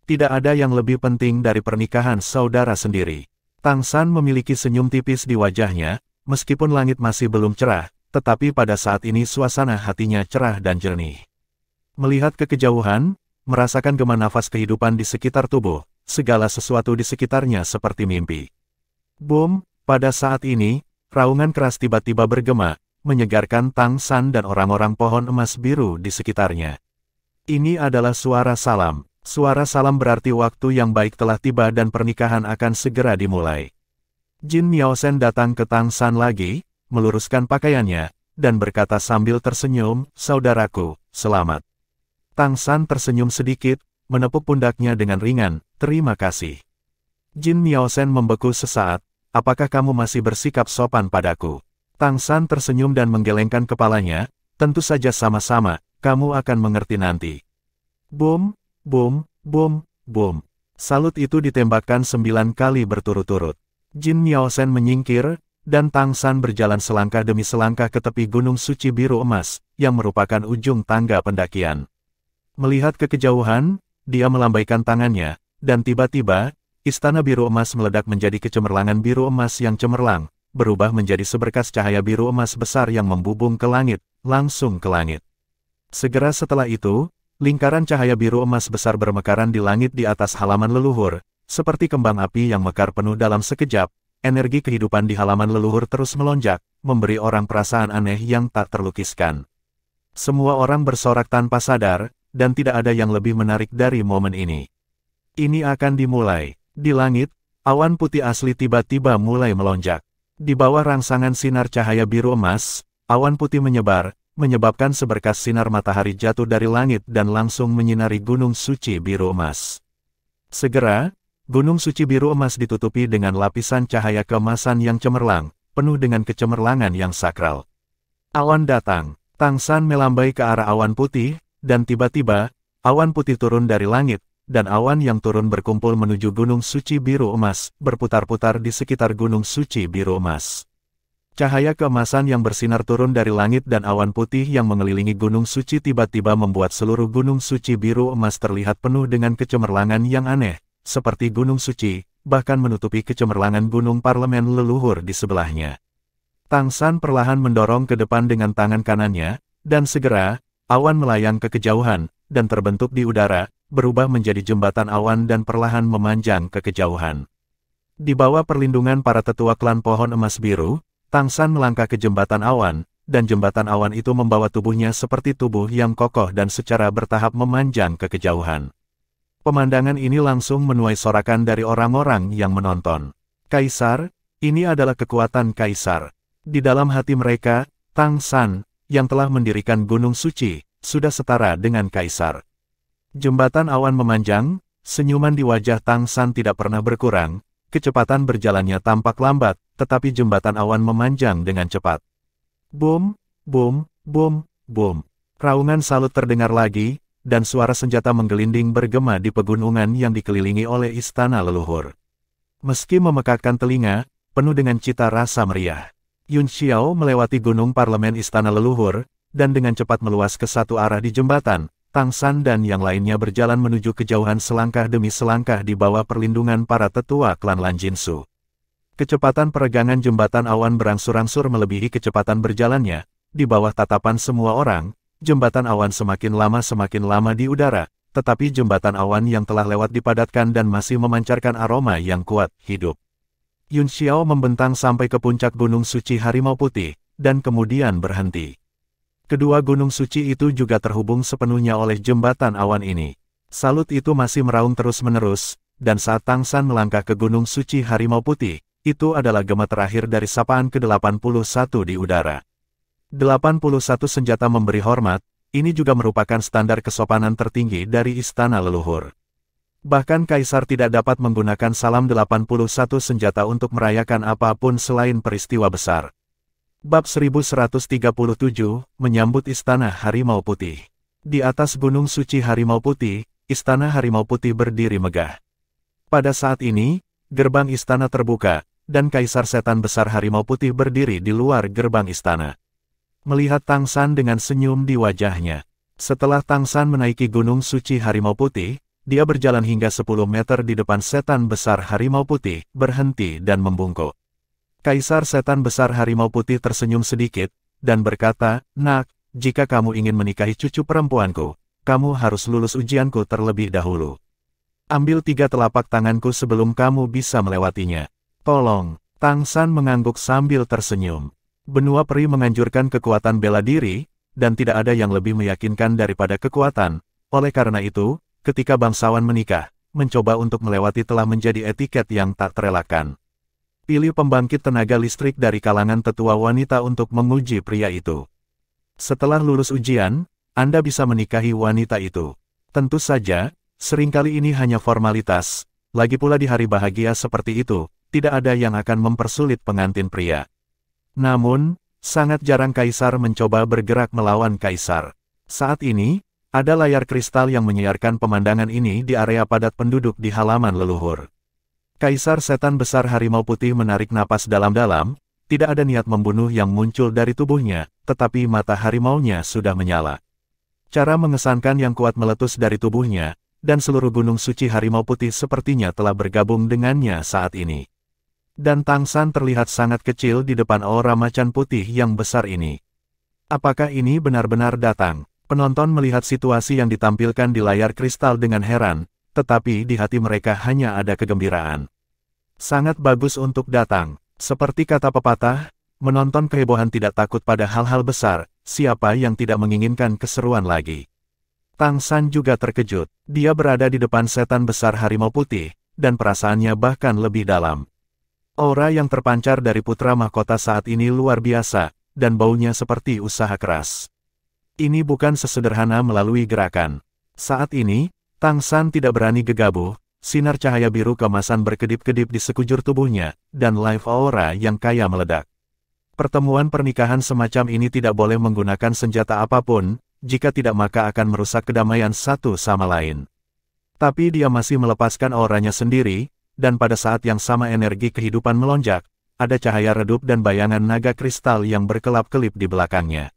Tidak ada yang lebih penting dari pernikahan saudara sendiri. Tang San memiliki senyum tipis di wajahnya, meskipun langit masih belum cerah, tetapi pada saat ini suasana hatinya cerah dan jernih. Melihat ke kejauhan, merasakan gema nafas kehidupan di sekitar tubuh, segala sesuatu di sekitarnya seperti mimpi. Boom, pada saat ini, raungan keras tiba-tiba bergema, menyegarkan Tang San dan orang-orang Pohon Emas Biru di sekitarnya. Ini adalah suara salam. Suara salam berarti waktu yang baik telah tiba dan pernikahan akan segera dimulai. Jin Miaosen datang ke Tang San lagi, meluruskan pakaiannya, dan berkata sambil tersenyum, "Saudaraku, selamat." Tang San tersenyum sedikit, menepuk pundaknya dengan ringan, "Terima kasih." Jin Miaosen membeku sesaat, "Apakah kamu masih bersikap sopan padaku?" Tang San tersenyum dan menggelengkan kepalanya, "Tentu saja sama-sama, kamu akan mengerti nanti." Boom, boom, boom, boom. Salut itu ditembakkan 9 kali berturut-turut. Jin Miaosen menyingkir, dan Tang San berjalan selangkah demi selangkah ke tepi Gunung Suci Biru Emas, yang merupakan ujung tangga pendakian. Melihat ke kejauhan, dia melambaikan tangannya, dan tiba-tiba, Istana Biru Emas meledak menjadi kecemerlangan biru emas yang cemerlang, berubah menjadi seberkas cahaya biru emas besar yang membubung ke langit, langsung ke langit. Segera setelah itu, lingkaran cahaya biru emas besar bermekaran di langit di atas halaman leluhur, seperti kembang api yang mekar penuh dalam sekejap. Energi kehidupan di halaman leluhur terus melonjak, memberi orang perasaan aneh yang tak terlukiskan. Semua orang bersorak tanpa sadar, dan tidak ada yang lebih menarik dari momen ini. Ini akan dimulai. Di langit, awan putih asli tiba-tiba mulai melonjak. Di bawah rangsangan sinar cahaya biru emas, awan putih menyebar, menyebabkan seberkas sinar matahari jatuh dari langit dan langsung menyinari Gunung Suci Biru Emas. Segera, Gunung Suci Biru Emas ditutupi dengan lapisan cahaya keemasan yang cemerlang, penuh dengan kecemerlangan yang sakral. Awan datang. Tang San melambai ke arah awan putih, dan tiba-tiba, awan putih turun dari langit, dan awan yang turun berkumpul menuju Gunung Suci Biru Emas, berputar-putar di sekitar Gunung Suci Biru Emas. Cahaya keemasan yang bersinar turun dari langit dan awan putih yang mengelilingi Gunung Suci tiba-tiba membuat seluruh Gunung Suci Biru Emas terlihat penuh dengan kecemerlangan yang aneh, seperti Gunung Suci, bahkan menutupi kecemerlangan Gunung Parlemen leluhur di sebelahnya. Tang San perlahan mendorong ke depan dengan tangan kanannya, dan segera, awan melayang ke kejauhan, dan terbentuk di udara, berubah menjadi jembatan awan dan perlahan memanjang ke kejauhan. Di bawah perlindungan para tetua klan pohon emas biru, Tang San melangkah ke jembatan awan, dan jembatan awan itu membawa tubuhnya seperti tubuh yang kokoh dan secara bertahap memanjang ke kejauhan. Pemandangan ini langsung menuai sorakan dari orang-orang yang menonton. Kaisar, ini adalah kekuatan Kaisar. Di dalam hati mereka, Tang San, yang telah mendirikan Gunung Suci, sudah setara dengan Kaisar. Jembatan awan memanjang, senyuman di wajah Tang San tidak pernah berkurang, kecepatan berjalannya tampak lambat, tetapi jembatan awan memanjang dengan cepat. Boom, boom, boom, boom. Raungan salut terdengar lagi, dan suara senjata menggelinding bergema di pegunungan yang dikelilingi oleh istana leluhur. Meski memekakkan telinga, penuh dengan cita rasa meriah. Yun Xiao melewati gunung parlemen istana leluhur, dan dengan cepat meluas ke satu arah di jembatan. Tang San dan yang lainnya berjalan menuju kejauhan selangkah demi selangkah di bawah perlindungan para tetua klan Lan Jinsu. Kecepatan peregangan jembatan awan berangsur-angsur melebihi kecepatan berjalannya. Di bawah tatapan semua orang, jembatan awan semakin lama di udara, tetapi jembatan awan yang telah lewat dipadatkan dan masih memancarkan aroma yang kuat, hidup. Yun Xiao membentang sampai ke puncak Gunung Suci Harimau Putih, dan kemudian berhenti. Kedua gunung suci itu juga terhubung sepenuhnya oleh jembatan awan ini. Salut itu masih meraung terus-menerus, dan saat Tang San melangkah ke Gunung Suci Harimau Putih, itu adalah gema terakhir dari sapaan ke-81 di udara. 81 senjata memberi hormat, ini juga merupakan standar kesopanan tertinggi dari istana leluhur. Bahkan Kaisar tidak dapat menggunakan salam 81 senjata untuk merayakan apapun selain peristiwa besar. Bab 1137, menyambut Istana Harimau Putih. Di atas Gunung Suci Harimau Putih, Istana Harimau Putih berdiri megah. Pada saat ini, gerbang istana terbuka, dan Kaisar Setan Besar Harimau Putih berdiri di luar gerbang istana. Melihat Tang San dengan senyum di wajahnya. Setelah Tang San menaiki Gunung Suci Harimau Putih, dia berjalan hingga 10 meter di depan Setan Besar Harimau Putih, berhenti dan membungkuk. Kaisar Setan Besar Harimau Putih tersenyum sedikit, dan berkata, "Nak, jika kamu ingin menikahi cucu perempuanku, kamu harus lulus ujianku terlebih dahulu. Ambil 3 telapak tanganku sebelum kamu bisa melewatinya. Tolong." Tang San mengangguk sambil tersenyum. Benua peri menganjurkan kekuatan bela diri, dan tidak ada yang lebih meyakinkan daripada kekuatan. Oleh karena itu, ketika bangsawan menikah, mencoba untuk melewati telah menjadi etiket yang tak terelakkan. Pilih pembangkit tenaga listrik dari kalangan tetua wanita untuk menguji pria itu. Setelah lulus ujian, Anda bisa menikahi wanita itu. Tentu saja, seringkali ini hanya formalitas, lagi pula di hari bahagia seperti itu, tidak ada yang akan mempersulit pengantin pria. Namun, sangat jarang Kaisar mencoba bergerak melawan Kaisar. Saat ini, ada layar kristal yang menyiarkan pemandangan ini di area padat penduduk di halaman leluhur. Kaisar Setan Besar Harimau Putih menarik napas dalam-dalam, tidak ada niat membunuh yang muncul dari tubuhnya, tetapi mata harimaunya sudah menyala. Cara mengesankan yang kuat meletus dari tubuhnya, dan seluruh Gunung Suci Harimau Putih sepertinya telah bergabung dengannya saat ini. Dan Tang San terlihat sangat kecil di depan aura macan putih yang besar ini. Apakah ini benar-benar datang? Penonton melihat situasi yang ditampilkan di layar kristal dengan heran, tetapi di hati mereka hanya ada kegembiraan. Sangat bagus untuk datang. Seperti kata pepatah, menonton kehebohan tidak takut pada hal-hal besar, siapa yang tidak menginginkan keseruan lagi. Tang San juga terkejut, dia berada di depan Setan Besar Harimau Putih, dan perasaannya bahkan lebih dalam. Aura yang terpancar dari putra mahkota saat ini luar biasa, dan baunya seperti usaha keras. Ini bukan sesederhana melalui gerakan. Saat ini, Tang San tidak berani gegabah, sinar cahaya biru keemasan berkedip-kedip di sekujur tubuhnya, dan live aura yang kaya meledak. Pertemuan pernikahan semacam ini tidak boleh menggunakan senjata apapun, jika tidak maka akan merusak kedamaian satu sama lain. Tapi dia masih melepaskan auranya sendiri, dan pada saat yang sama energi kehidupan melonjak, ada cahaya redup dan bayangan naga kristal yang berkelap-kelip di belakangnya.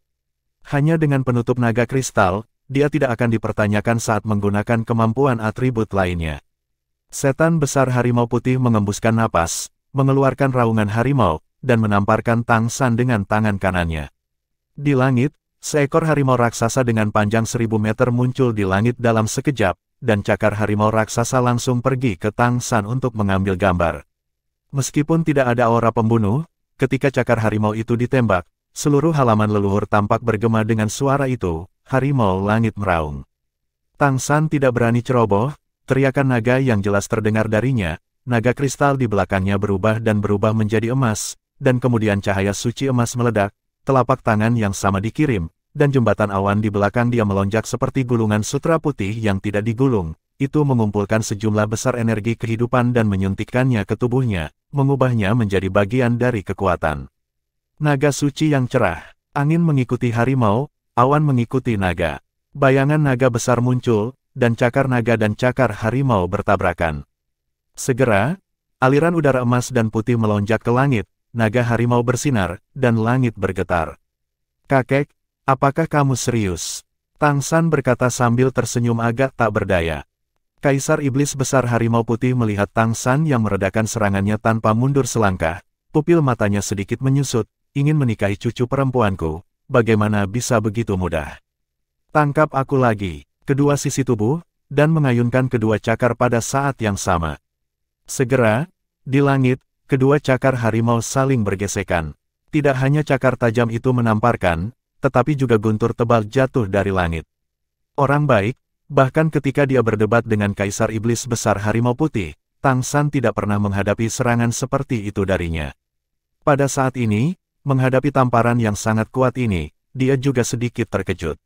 Hanya dengan penutup naga kristal, dia tidak akan dipertanyakan saat menggunakan kemampuan atribut lainnya. Setan Besar Harimau Putih mengembuskan napas, mengeluarkan raungan harimau, dan menamparkan Tang San dengan tangan kanannya. Di langit, seekor harimau raksasa dengan panjang 1000 meter muncul di langit dalam sekejap, dan cakar harimau raksasa langsung pergi ke Tang San untuk mengambil gambar. Meskipun tidak ada aura pembunuh, ketika cakar harimau itu ditembak, seluruh halaman leluhur tampak bergema dengan suara itu, harimau langit meraung. Tang San tidak berani ceroboh, teriakan naga yang jelas terdengar darinya, naga kristal di belakangnya berubah menjadi emas, dan kemudian cahaya suci emas meledak, telapak tangan yang sama dikirim, dan jembatan awan di belakang dia melonjak seperti gulungan sutra putih yang tidak digulung. Itu mengumpulkan sejumlah besar energi kehidupan dan menyuntikkannya ke tubuhnya, mengubahnya menjadi bagian dari kekuatan. Naga suci yang cerah, angin mengikuti harimau, awan mengikuti naga. Bayangan naga besar muncul, dan cakar naga dan cakar harimau bertabrakan. Segera, aliran udara emas dan putih melonjak ke langit, naga harimau bersinar, dan langit bergetar. "Kakek, apakah kamu serius?" Tang San berkata sambil tersenyum agak tak berdaya. Kaisar Iblis Besar Harimau Putih melihat Tang San yang meredakan serangannya tanpa mundur selangkah. Pupil matanya sedikit menyusut, ingin menikahi cucu perempuanku, bagaimana bisa begitu mudah? Tangkap aku lagi, kedua sisi tubuh, dan mengayunkan kedua cakar pada saat yang sama. Segera, di langit, kedua cakar harimau saling bergesekan. Tidak hanya cakar tajam itu menamparkan, tetapi juga guntur tebal jatuh dari langit. Orang baik, bahkan ketika dia berdebat dengan Kaisar Iblis Besar Harimau Putih, Tang San tidak pernah menghadapi serangan seperti itu darinya. Pada saat ini, menghadapi tamparan yang sangat kuat ini, dia juga sedikit terkejut.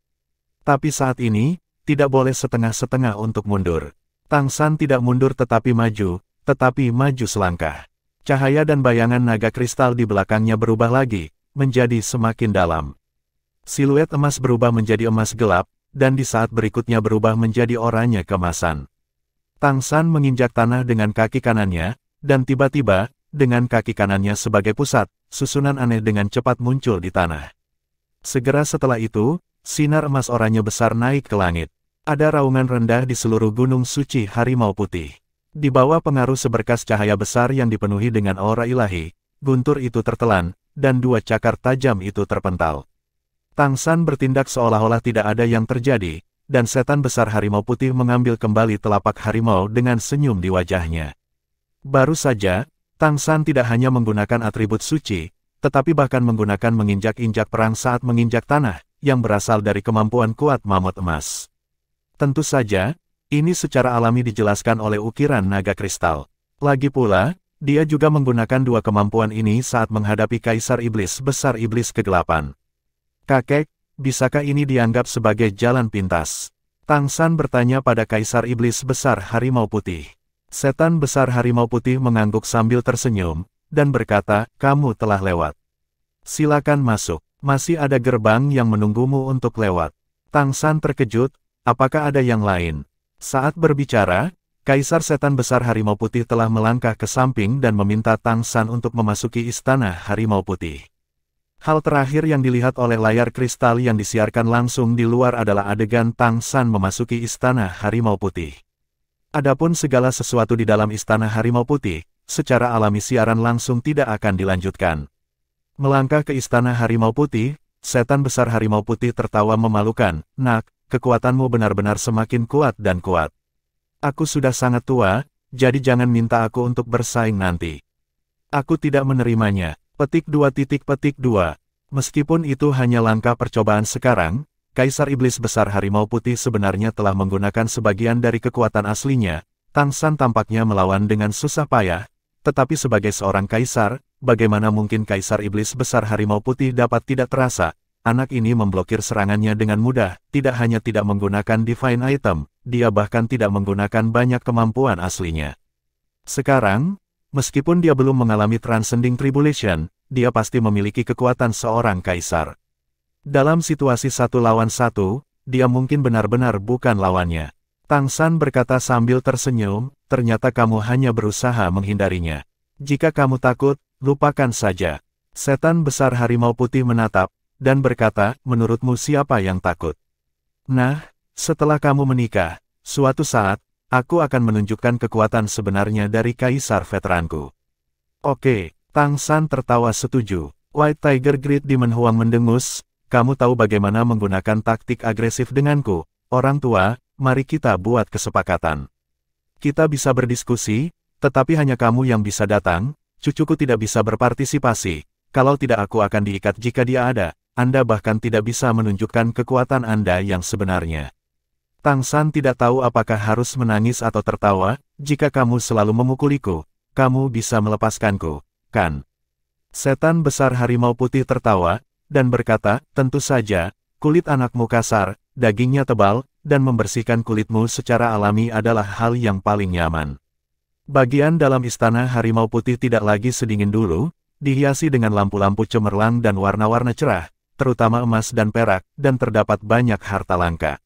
Tapi saat ini, tidak boleh setengah-setengah untuk mundur. Tang San tidak mundur tetapi maju selangkah. Cahaya dan bayangan naga kristal di belakangnya berubah lagi, menjadi semakin dalam. Siluet emas berubah menjadi emas gelap, dan di saat berikutnya berubah menjadi oranye keemasan. Tang San menginjak tanah dengan kaki kanannya, dan tiba-tiba, dengan kaki kanannya sebagai pusat, susunan aneh dengan cepat muncul di tanah. Segera setelah itu, sinar emas oranye besar naik ke langit. Ada raungan rendah di seluruh gunung suci Harimau Putih. Di bawah pengaruh seberkas cahaya besar yang dipenuhi dengan aura ilahi, guntur itu tertelan, dan dua cakar tajam itu terpental. Tang San bertindak seolah-olah tidak ada yang terjadi, dan setan besar Harimau Putih mengambil kembali telapak harimau dengan senyum di wajahnya. Baru saja, Tang San tidak hanya menggunakan atribut suci, tetapi bahkan menggunakan menginjak-injak perang saat menginjak tanah, yang berasal dari kemampuan kuat mamut emas. Tentu saja, ini secara alami dijelaskan oleh ukiran naga kristal. Lagi pula, dia juga menggunakan dua kemampuan ini saat menghadapi Kaisar Iblis Besar Iblis Kegelapan. "Kakek, bisakah ini dianggap sebagai jalan pintas?" Tang San bertanya pada Kaisar Iblis Besar Harimau Putih. Setan Besar Harimau Putih mengangguk sambil tersenyum, dan berkata, "Kamu telah lewat. Silakan masuk, masih ada gerbang yang menunggumu untuk lewat." Tang San terkejut, apakah ada yang lain? Saat berbicara, Kaisar Setan Besar Harimau Putih telah melangkah ke samping dan meminta Tang San untuk memasuki Istana Harimau Putih. Hal terakhir yang dilihat oleh layar kristal yang disiarkan langsung di luar adalah adegan Tang San memasuki Istana Harimau Putih. Adapun segala sesuatu di dalam Istana Harimau Putih, secara alami siaran langsung tidak akan dilanjutkan. Melangkah ke Istana Harimau Putih, Setan Besar Harimau Putih tertawa memalukan, "Nak, kekuatanmu benar-benar semakin kuat dan kuat. Aku sudah sangat tua, jadi jangan minta aku untuk bersaing nanti. Aku tidak menerimanya." Petik 2. Meskipun itu hanya langkah percobaan sekarang, Kaisar Iblis Besar Harimau Putih sebenarnya telah menggunakan sebagian dari kekuatan aslinya. Tang San tampaknya melawan dengan susah payah, tetapi sebagai seorang kaisar, bagaimana mungkin Kaisar Iblis Besar Harimau Putih dapat tidak terasa? Anak ini memblokir serangannya dengan mudah, tidak hanya tidak menggunakan divine item, dia bahkan tidak menggunakan banyak kemampuan aslinya. Sekarang, meskipun dia belum mengalami Transcending Tribulation, dia pasti memiliki kekuatan seorang kaisar. Dalam situasi 1 lawan 1, dia mungkin benar-benar bukan lawannya. Tang San berkata sambil tersenyum, "Ternyata kamu hanya berusaha menghindarinya. Jika kamu takut, lupakan saja." Setan Besar Harimau Putih menatap, dan berkata, "Menurutmu siapa yang takut? Nah, setelah kamu menikah, suatu saat, aku akan menunjukkan kekuatan sebenarnya dari kaisar veteranku." "Oke." Tang San tertawa setuju. White Tiger Great Demon Huang mendengus, "Kamu tahu bagaimana menggunakan taktik agresif denganku, orang tua, mari kita buat kesepakatan. Kita bisa berdiskusi, tetapi hanya kamu yang bisa datang, cucuku tidak bisa berpartisipasi. Kalau tidak aku akan diikat jika dia ada. Anda bahkan tidak bisa menunjukkan kekuatan Anda yang sebenarnya. Tang San tidak tahu apakah harus menangis atau tertawa. Jika kamu selalu memukuliku, kamu bisa melepaskanku, kan? Setan besar harimau putih tertawa, dan berkata, tentu saja, kulit anakmu kasar, dagingnya tebal, dan membersihkan kulitmu secara alami adalah hal yang paling nyaman. Bagian dalam istana harimau putih tidak lagi sedingin dulu, dihiasi dengan lampu-lampu cemerlang dan warna-warna cerah, terutama emas dan perak, dan terdapat banyak harta langka.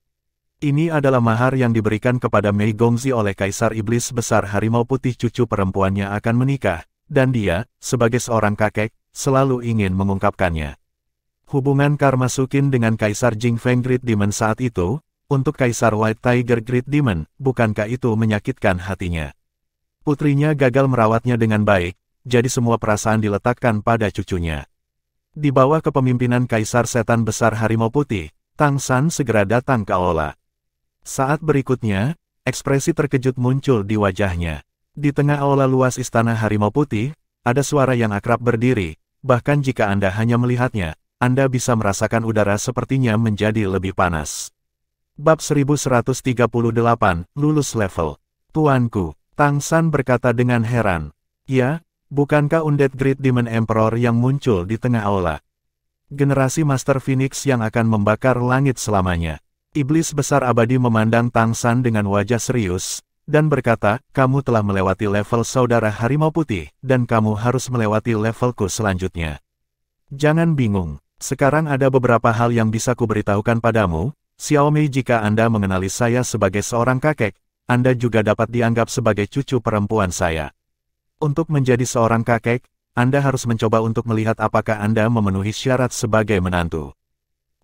Ini adalah mahar yang diberikan kepada Mei Gongzi oleh Kaisar Iblis Besar Harimau Putih. Cucu perempuannya akan menikah, dan dia, sebagai seorang kakek, selalu ingin mengungkapkannya. Hubungan Karma Sukin dengan Kaisar Jing Feng Great Demon saat itu, untuk Kaisar White Tiger Great Demon, bukankah itu menyakitkan hatinya? Putrinya gagal merawatnya dengan baik, jadi semua perasaan diletakkan pada cucunya. Di bawah kepemimpinan Kaisar Setan Besar Harimau Putih, Tang San segera datang ke aula. Saat berikutnya, ekspresi terkejut muncul di wajahnya. Di tengah aula luas Istana Harimau Putih, ada suara yang akrab berdiri, bahkan jika Anda hanya melihatnya, Anda bisa merasakan udara sepertinya menjadi lebih panas. Bab 1138, lulus level. Tuanku, Tang San berkata dengan heran. Ya, bukankah Undead Great Demon Emperor yang muncul di tengah aula? Generasi Master Phoenix yang akan membakar langit selamanya. Iblis besar abadi memandang Tang San dengan wajah serius, dan berkata, kamu telah melewati level saudara harimau putih, dan kamu harus melewati levelku selanjutnya. Jangan bingung, sekarang ada beberapa hal yang bisa kuberitahukan padamu, Xiaomei. Jika Anda mengenali saya sebagai seorang kakek, Anda juga dapat dianggap sebagai cucu perempuan saya. Untuk menjadi seorang kakek, Anda harus mencoba untuk melihat apakah Anda memenuhi syarat sebagai menantu.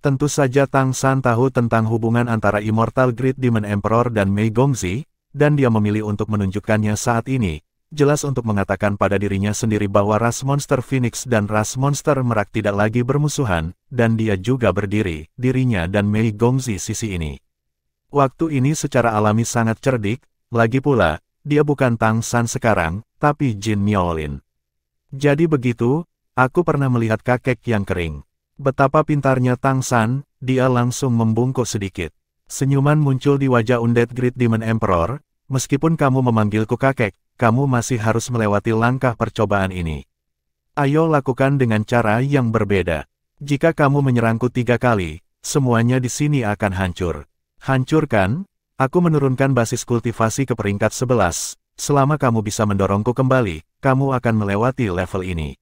Tentu saja Tang San tahu tentang hubungan antara Immortal Great Demon Emperor dan Mei Gongzi, dan dia memilih untuk menunjukkannya saat ini, jelas untuk mengatakan pada dirinya sendiri bahwa ras monster Phoenix dan ras monster Merak tidak lagi bermusuhan, dan dia juga berdiri, dirinya dan Mei Gongzi sisi ini. Waktu ini secara alami sangat cerdik, lagi pula, dia bukan Tang San sekarang, tapi Jin Miaolin. Jadi begitu, aku pernah melihat kakek yang kering. Betapa pintarnya Tang San, dia langsung membungkuk sedikit. Senyuman muncul di wajah Undead Great Demon Emperor, meskipun kamu memanggilku kakek, kamu masih harus melewati langkah percobaan ini. Ayo lakukan dengan cara yang berbeda. Jika kamu menyerangku 3 kali, semuanya di sini akan hancur. Hancurkan? Aku menurunkan basis kultivasi ke peringkat 11, selama kamu bisa mendorongku kembali, kamu akan melewati level ini.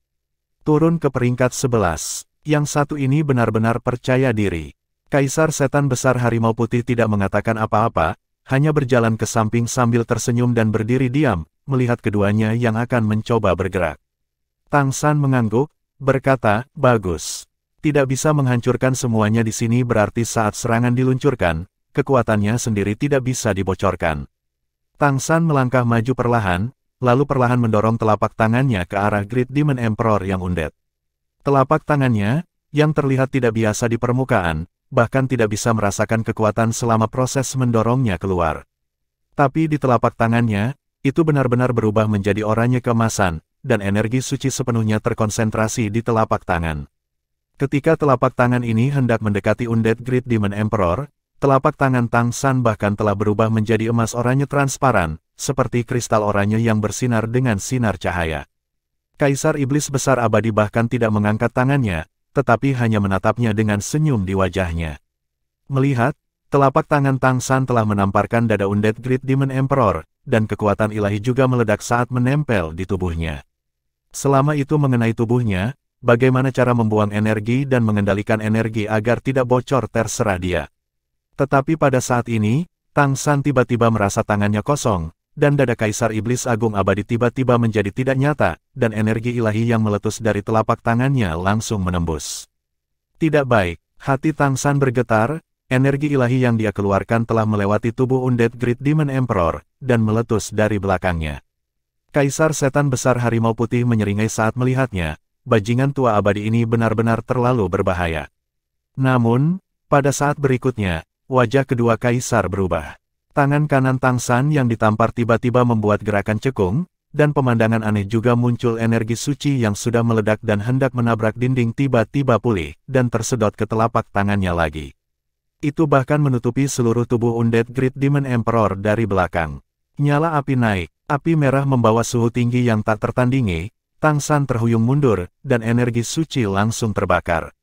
Turun ke peringkat 11. Yang satu ini benar-benar percaya diri. Kaisar Setan Besar Harimau Putih tidak mengatakan apa-apa, hanya berjalan ke samping sambil tersenyum dan berdiri diam, melihat keduanya yang akan mencoba bergerak. Tang San mengangguk, berkata, bagus. Tidak bisa menghancurkan semuanya di sini berarti saat serangan diluncurkan, kekuatannya sendiri tidak bisa dibocorkan. Tang San melangkah maju perlahan, lalu perlahan mendorong telapak tangannya ke arah Great Demon Emperor yang undead. Telapak tangannya, yang terlihat tidak biasa di permukaan, bahkan tidak bisa merasakan kekuatan selama proses mendorongnya keluar. Tapi di telapak tangannya, itu benar-benar berubah menjadi oranye keemasan, dan energi suci sepenuhnya terkonsentrasi di telapak tangan. Ketika telapak tangan ini hendak mendekati Undead Great Demon Emperor, telapak tangan Tang San bahkan telah berubah menjadi emas oranye transparan, seperti kristal oranye yang bersinar dengan sinar cahaya. Kaisar Iblis Besar Abadi bahkan tidak mengangkat tangannya, tetapi hanya menatapnya dengan senyum di wajahnya. Melihat, telapak tangan Tang San telah menamparkan dada Undead Great Demon Emperor, dan kekuatan ilahi juga meledak saat menempel di tubuhnya. Selama itu mengenai tubuhnya, bagaimana cara membuang energi dan mengendalikan energi agar tidak bocor terserah dia. Tetapi pada saat ini, Tang San tiba-tiba merasa tangannya kosong, dan dada Kaisar Iblis Agung Abadi tiba-tiba menjadi tidak nyata, dan energi ilahi yang meletus dari telapak tangannya langsung menembus. Tidak baik, hati Tang San bergetar, energi ilahi yang dia keluarkan telah melewati tubuh Undead Great Demon Emperor, dan meletus dari belakangnya. Kaisar Setan Besar Harimau Putih menyeringai saat melihatnya, bajingan tua abadi ini benar-benar terlalu berbahaya. Namun, pada saat berikutnya, wajah kedua Kaisar berubah. Tangan kanan Tang San yang ditampar tiba-tiba membuat gerakan cekung, dan pemandangan aneh juga muncul. Energi suci yang sudah meledak dan hendak menabrak dinding tiba-tiba pulih, dan tersedot ke telapak tangannya lagi. Itu bahkan menutupi seluruh tubuh Undead Great Demon Emperor dari belakang. Nyala api naik, api merah membawa suhu tinggi yang tak tertandingi. Tang San terhuyung mundur, dan energi suci langsung terbakar.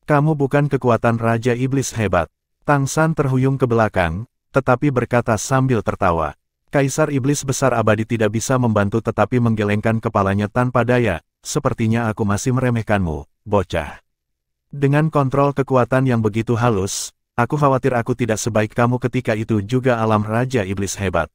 Kamu bukan kekuatan Raja Iblis hebat. Tang San terhuyung ke belakang, tetapi berkata sambil tertawa. Kaisar Iblis Besar Abadi tidak bisa membantu tetapi menggelengkan kepalanya tanpa daya. Sepertinya aku masih meremehkanmu, bocah. Dengan kontrol kekuatan yang begitu halus, aku khawatir aku tidak sebaik kamu ketika itu juga alam Raja Iblis hebat.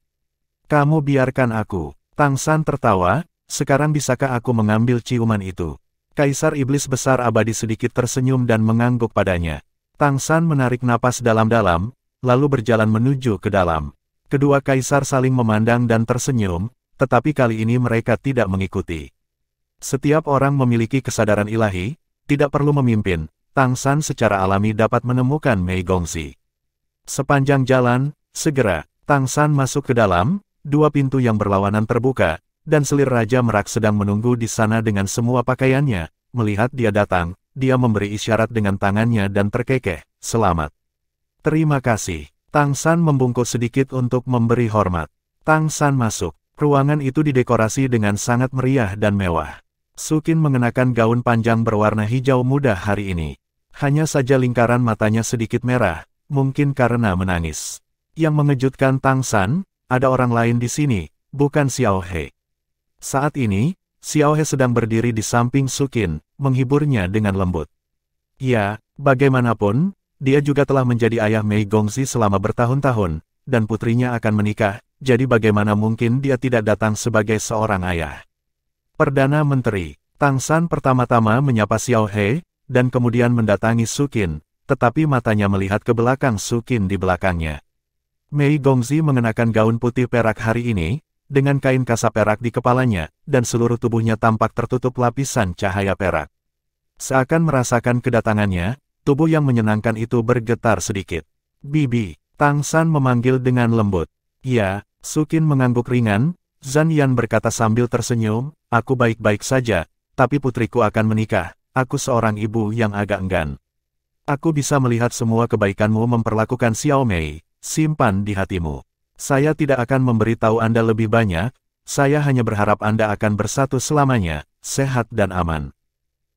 Kamu biarkan aku. Tang San tertawa, sekarang bisakah aku mengambil ciuman itu? Kaisar Iblis Besar Abadi sedikit tersenyum dan mengangguk padanya. Tang San menarik napas dalam-dalam, lalu berjalan menuju ke dalam. Kedua kaisar saling memandang dan tersenyum, tetapi kali ini mereka tidak mengikuti. Setiap orang memiliki kesadaran ilahi, tidak perlu memimpin. Tang San secara alami dapat menemukan Mei Gongxi. Sepanjang jalan, segera, Tang San masuk ke dalam, dua pintu yang berlawanan terbuka, dan selir Raja Merak sedang menunggu di sana dengan semua pakaiannya. Melihat dia datang, dia memberi isyarat dengan tangannya dan terkekeh, "Selamat." "Terima kasih." Tang San membungkuk sedikit untuk memberi hormat. Tang San masuk. Ruangan itu didekorasi dengan sangat meriah dan mewah. Sukin mengenakan gaun panjang berwarna hijau muda hari ini. Hanya saja lingkaran matanya sedikit merah, mungkin karena menangis. Yang mengejutkan Tang San, ada orang lain di sini, bukan Xiao He. Saat ini, Xiao He sedang berdiri di samping Sukin, menghiburnya dengan lembut. Ya, bagaimanapun, dia juga telah menjadi ayah Mei Gongxi selama bertahun-tahun, dan putrinya akan menikah, jadi bagaimana mungkin dia tidak datang sebagai seorang ayah. Perdana Menteri, Tang San pertama-tama menyapa Xiao He, dan kemudian mendatangi Sukin, tetapi matanya melihat ke belakang Sukin di belakangnya. Mei Gongxi mengenakan gaun putih perak hari ini, dengan kain kasa perak di kepalanya, dan seluruh tubuhnya tampak tertutup lapisan cahaya perak. Seakan merasakan kedatangannya, tubuh yang menyenangkan itu bergetar sedikit. "Bibi," Tang San memanggil dengan lembut. "Ya," Sukin mengangguk ringan. Zhan Yan berkata sambil tersenyum, "Aku baik-baik saja, tapi putriku akan menikah. Aku seorang ibu yang agak enggan. Aku bisa melihat semua kebaikanmu memperlakukan Xiao Mei, simpan di hatimu. Saya tidak akan memberitahu Anda lebih banyak, saya hanya berharap Anda akan bersatu selamanya, sehat dan aman."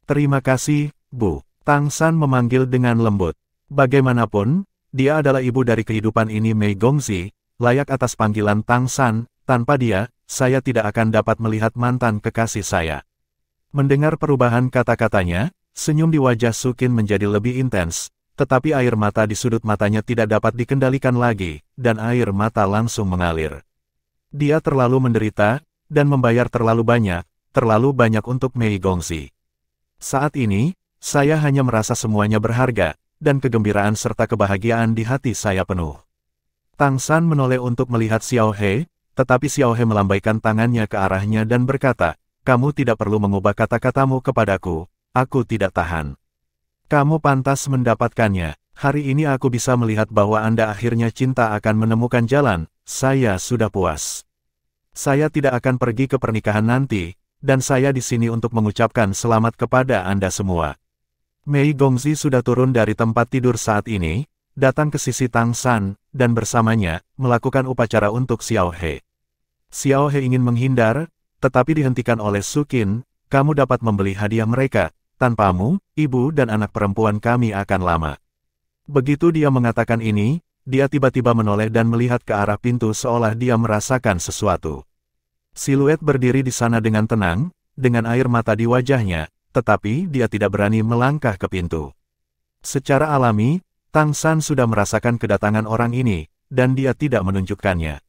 "Terima kasih, Bu." Tang San memanggil dengan lembut. Bagaimanapun, dia adalah ibu dari kehidupan ini Mei Gongxi, layak atas panggilan Tang San. Tanpa dia, saya tidak akan dapat melihat mantan kekasih saya. Mendengar perubahan kata-katanya, senyum di wajah Sukin menjadi lebih intens, tetapi air mata di sudut matanya tidak dapat dikendalikan lagi, dan air mata langsung mengalir. Dia terlalu menderita, dan membayar terlalu banyak untuk Mei Gongxi. Saat ini, saya hanya merasa semuanya berharga, dan kegembiraan serta kebahagiaan di hati saya penuh. Tang San menoleh untuk melihat Xiao He, tetapi Xiao He melambaikan tangannya ke arahnya dan berkata, "Kamu tidak perlu mengubah kata-katamu kepadaku, aku tidak tahan. Kamu pantas mendapatkannya. Hari ini aku bisa melihat bahwa Anda akhirnya cinta akan menemukan jalan, saya sudah puas. Saya tidak akan pergi ke pernikahan nanti, dan saya di sini untuk mengucapkan selamat kepada Anda semua." Mei Gongxi sudah turun dari tempat tidur saat ini, datang ke sisi Tang San, dan bersamanya, melakukan upacara untuk Xiao He. Xiao He ingin menghindar, tetapi dihentikan oleh Sukin. "Kamu dapat membeli hadiah mereka, tanpamu, ibu dan anak perempuan kami akan lama." Begitu dia mengatakan ini, dia tiba-tiba menoleh dan melihat ke arah pintu seolah dia merasakan sesuatu. Siluet berdiri di sana dengan tenang, dengan air mata di wajahnya, tetapi dia tidak berani melangkah ke pintu. Secara alami, Tang San sudah merasakan kedatangan orang ini, dan dia tidak menunjukkannya.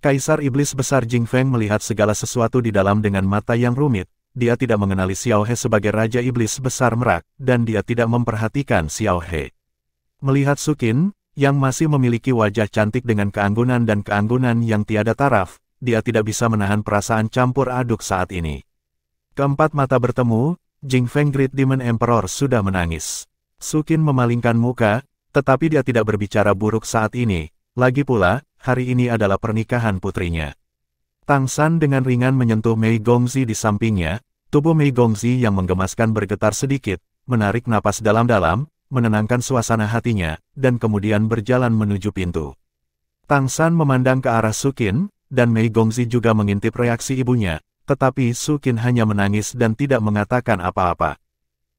Kaisar Iblis Besar Jing Feng melihat segala sesuatu di dalam dengan mata yang rumit. Dia tidak mengenali Xiao He sebagai Raja Iblis Besar Merak, dan dia tidak memperhatikan Xiao He. Melihat Sukin, yang masih memiliki wajah cantik dengan keanggunan dan keanggunan yang tiada taraf, dia tidak bisa menahan perasaan campur aduk saat ini. Keempat mata bertemu, Jing Feng Great Demon Emperor sudah menangis. Sukin memalingkan muka, tetapi dia tidak berbicara buruk saat ini. Lagi pula, hari ini adalah pernikahan putrinya. Tang San dengan ringan menyentuh Mei Gongzi di sampingnya, tubuh Mei Gongzi yang menggemaskan bergetar sedikit, menarik napas dalam-dalam, menenangkan suasana hatinya, dan kemudian berjalan menuju pintu. Tang San memandang ke arah Sukin, dan Mei Gongzi juga mengintip reaksi ibunya, tetapi Sukin hanya menangis dan tidak mengatakan apa-apa.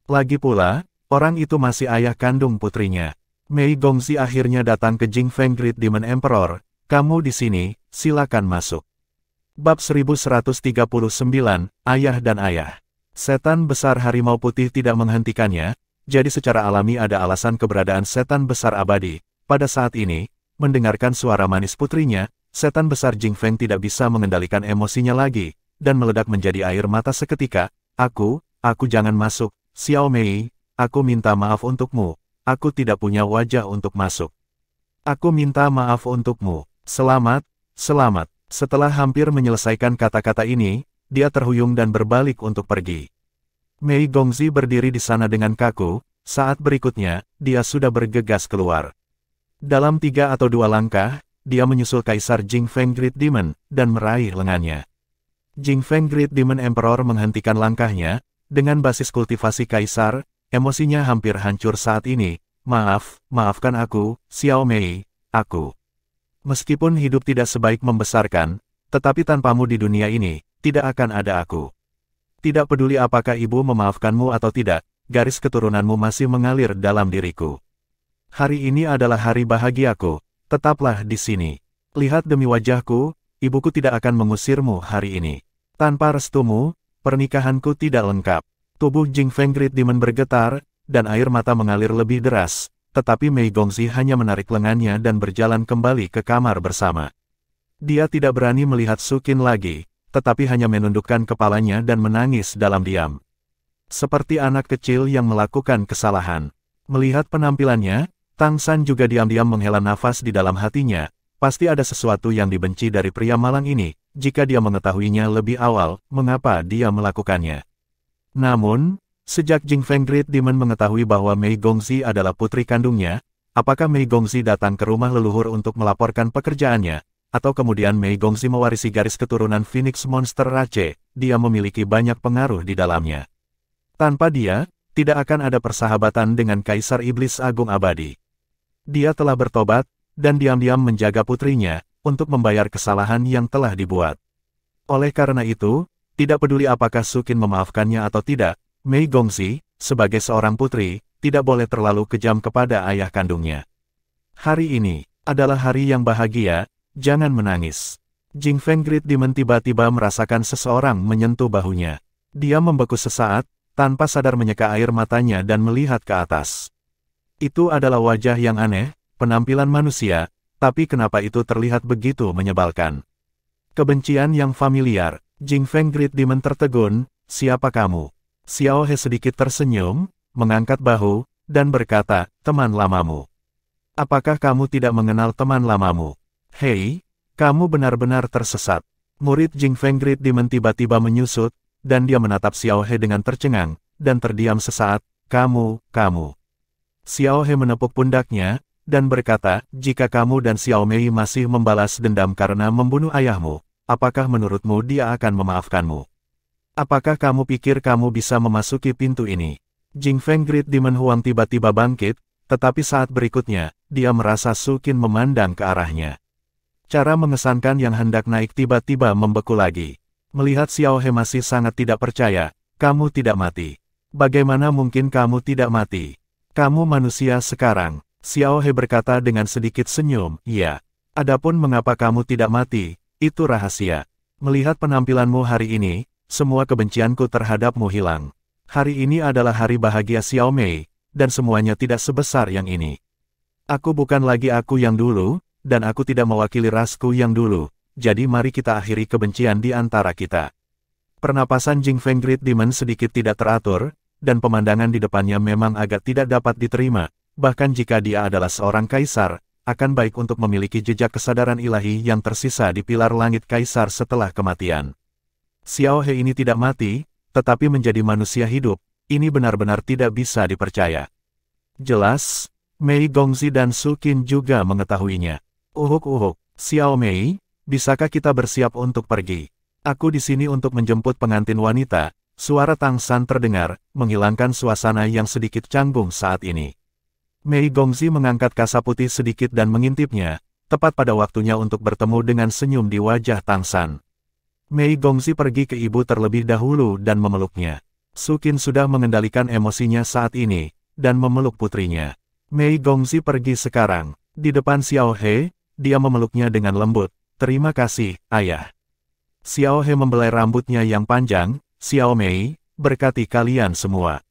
Lagi pula, orang itu masih ayah kandung putrinya. Mei Gongzi akhirnya datang ke Jingfeng Great Demon Emperor. Kamu di sini, silakan masuk. Bab 1139, Ayah dan Ayah. Setan besar harimau putih tidak menghentikannya, jadi secara alami ada alasan keberadaan setan besar abadi. Pada saat ini, mendengarkan suara manis putrinya, setan besar Jingfeng tidak bisa mengendalikan emosinya lagi, dan meledak menjadi air mata seketika. Aku jangan masuk, Xiao Mei, aku minta maaf untukmu, aku tidak punya wajah untuk masuk. Aku minta maaf untukmu, selamat. Setelah hampir menyelesaikan kata-kata ini, dia terhuyung dan berbalik untuk pergi. Mei Gongzi berdiri di sana dengan kaku, saat berikutnya, dia sudah bergegas keluar. Dalam 3 atau 2 langkah, dia menyusul Kaisar Jingfeng Great Demon, dan meraih lengannya. Jingfeng Great Demon Emperor menghentikan langkahnya, dengan basis kultivasi Kaisar, emosinya hampir hancur saat ini. Maafkan aku, Xiao Mei, aku. Meskipun hidup tidak sebaik membesarkan, tetapi tanpamu di dunia ini, tidak akan ada aku. Tidak peduli apakah ibu memaafkanmu atau tidak, garis keturunanmu masih mengalir dalam diriku. Hari ini adalah hari bahagiaku, tetaplah di sini. Lihat demi wajahku, ibuku tidak akan mengusirmu hari ini. Tanpa restumu, pernikahanku tidak lengkap. Tubuh Jingfeng Great Demon bergetar, dan air mata mengalir lebih deras. Tetapi Mei Gongzi hanya menarik lengannya dan berjalan kembali ke kamar bersama. Dia tidak berani melihat Sukin lagi, tetapi hanya menundukkan kepalanya dan menangis dalam diam. Seperti anak kecil yang melakukan kesalahan. Melihat penampilannya, Tang San juga diam-diam menghela nafas di dalam hatinya. Pasti ada sesuatu yang dibenci dari pria malang ini, jika dia mengetahuinya lebih awal, mengapa dia melakukannya. Namun, sejak Jingfeng Great Demon mengetahui bahwa Mei Gongzi adalah putri kandungnya, apakah Mei Gongzi datang ke rumah leluhur untuk melaporkan pekerjaannya, atau kemudian Mei Gongzi mewarisi garis keturunan Phoenix Monster Rache, dia memiliki banyak pengaruh di dalamnya. Tanpa dia, tidak akan ada persahabatan dengan Kaisar Iblis Agung Abadi. Dia telah bertobat, dan diam-diam menjaga putrinya, untuk membayar kesalahan yang telah dibuat. Oleh karena itu, tidak peduli apakah Sukin memaafkannya atau tidak, Mei Gongzi, sebagai seorang putri, tidak boleh terlalu kejam kepada ayah kandungnya. Hari ini adalah hari yang bahagia, jangan menangis. Jingfeng Great Demon tiba-tiba merasakan seseorang menyentuh bahunya. Dia membeku sesaat, tanpa sadar menyeka air matanya dan melihat ke atas. Itu adalah wajah yang aneh, penampilan manusia, tapi kenapa itu terlihat begitu menyebalkan? Kebencian yang familiar, Jingfeng Great Demon tertegun, siapa kamu? Xiao He sedikit tersenyum, mengangkat bahu, dan berkata, teman lamamu. Apakah kamu tidak mengenal teman lamamu? Hei, kamu benar-benar tersesat. Murid Jingfeng Great Demon tiba-tiba menyusut, dan dia menatap Xiao He dengan tercengang, dan terdiam sesaat, kamu. Xiao He menepuk pundaknya, dan berkata, jika kamu dan Xiao Mei masih membalas dendam karena membunuh ayahmu, apakah menurutmu dia akan memaafkanmu? Apakah kamu pikir kamu bisa memasuki pintu ini? Jingfeng Great Demon Huang tiba-tiba bangkit, tetapi saat berikutnya, dia merasa Sukin memandang ke arahnya. Cara mengesankan yang hendak naik tiba-tiba membeku lagi. Melihat Xiao He masih sangat tidak percaya, kamu tidak mati. Bagaimana mungkin kamu tidak mati? Kamu manusia sekarang. Xiao He berkata dengan sedikit senyum, iya. Adapun mengapa kamu tidak mati, itu rahasia. Melihat penampilanmu hari ini, semua kebencianku terhadapmu hilang. Hari ini adalah hari bahagia Xiao Mei, dan semuanya tidak sebesar yang ini. Aku bukan lagi aku yang dulu, dan aku tidak mewakili rasku yang dulu, jadi mari kita akhiri kebencian di antara kita. Pernapasan Jingfeng Great Demon sedikit tidak teratur, dan pemandangan di depannya memang agak tidak dapat diterima, bahkan jika dia adalah seorang kaisar, akan baik untuk memiliki jejak kesadaran ilahi yang tersisa di pilar langit kaisar setelah kematian. Xiao He ini tidak mati, tetapi menjadi manusia hidup, ini benar-benar tidak bisa dipercaya. Jelas, Mei Gongzi dan Sukin juga mengetahuinya. Uhuk, Xiao Mei, bisakah kita bersiap untuk pergi? Aku di sini untuk menjemput pengantin wanita. Suara Tang San terdengar, menghilangkan suasana yang sedikit canggung saat ini. Mei Gongzi mengangkat kasa putih sedikit dan mengintipnya, tepat pada waktunya untuk bertemu dengan senyum di wajah Tang San. Mei Gongzi pergi ke ibu terlebih dahulu dan memeluknya. Sukin sudah mengendalikan emosinya saat ini, dan memeluk putrinya. Mei Gongzi pergi sekarang. Di depan Xiao He, dia memeluknya dengan lembut. Terima kasih, ayah. Xiao He membelai rambutnya yang panjang. Xiao Mei, berkati kalian semua.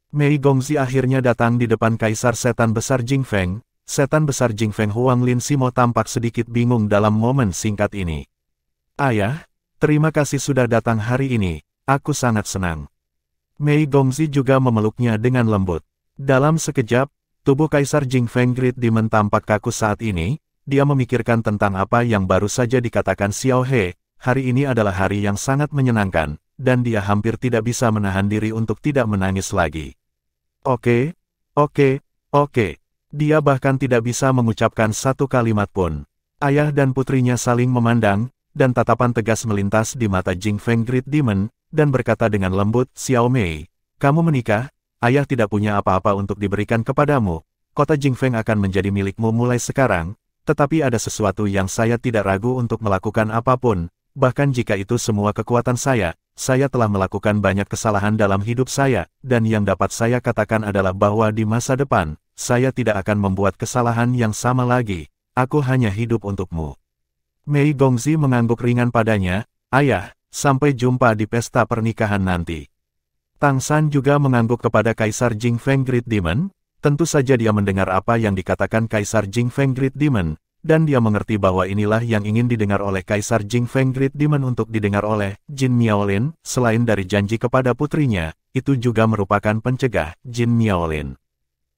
Mei Gongzi akhirnya datang di depan Kaisar Setan Besar Jing Feng. Setan Besar Jing Feng Huang Lin Simo tampak sedikit bingung dalam momen singkat ini. Ayah, terima kasih sudah datang hari ini, aku sangat senang. Mei Gongzi juga memeluknya dengan lembut. Dalam sekejap, tubuh Kaisar Jing Feng Great Demon tampak kaku saat ini, dia memikirkan tentang apa yang baru saja dikatakan Xiao He. Hari ini adalah hari yang sangat menyenangkan, dan dia hampir tidak bisa menahan diri untuk tidak menangis lagi. Oke. Dia bahkan tidak bisa mengucapkan satu kalimat pun. Ayah dan putrinya saling memandang, dan tatapan tegas melintas di mata Jing Feng Great Demon, dan berkata dengan lembut, Xiao Mei, kamu menikah, ayah tidak punya apa-apa untuk diberikan kepadamu, kota Jing Feng akan menjadi milikmu mulai sekarang, tetapi ada sesuatu yang saya tidak ragu untuk melakukan apapun, bahkan jika itu semua kekuatan saya telah melakukan banyak kesalahan dalam hidup saya, dan yang dapat saya katakan adalah bahwa di masa depan, saya tidak akan membuat kesalahan yang sama lagi, aku hanya hidup untukmu. Mei Gongzi mengangguk ringan padanya, ayah, sampai jumpa di pesta pernikahan nanti. Tang San juga mengangguk kepada Kaisar Jing Feng Great Demon, tentu saja dia mendengar apa yang dikatakan Kaisar Jing Feng Great Demon, dan dia mengerti bahwa inilah yang ingin didengar oleh Kaisar Jing Feng Great Demon untuk didengar oleh Jin Miaolin. Selain dari janji kepada putrinya, itu juga merupakan pencegah Jin Miaolin.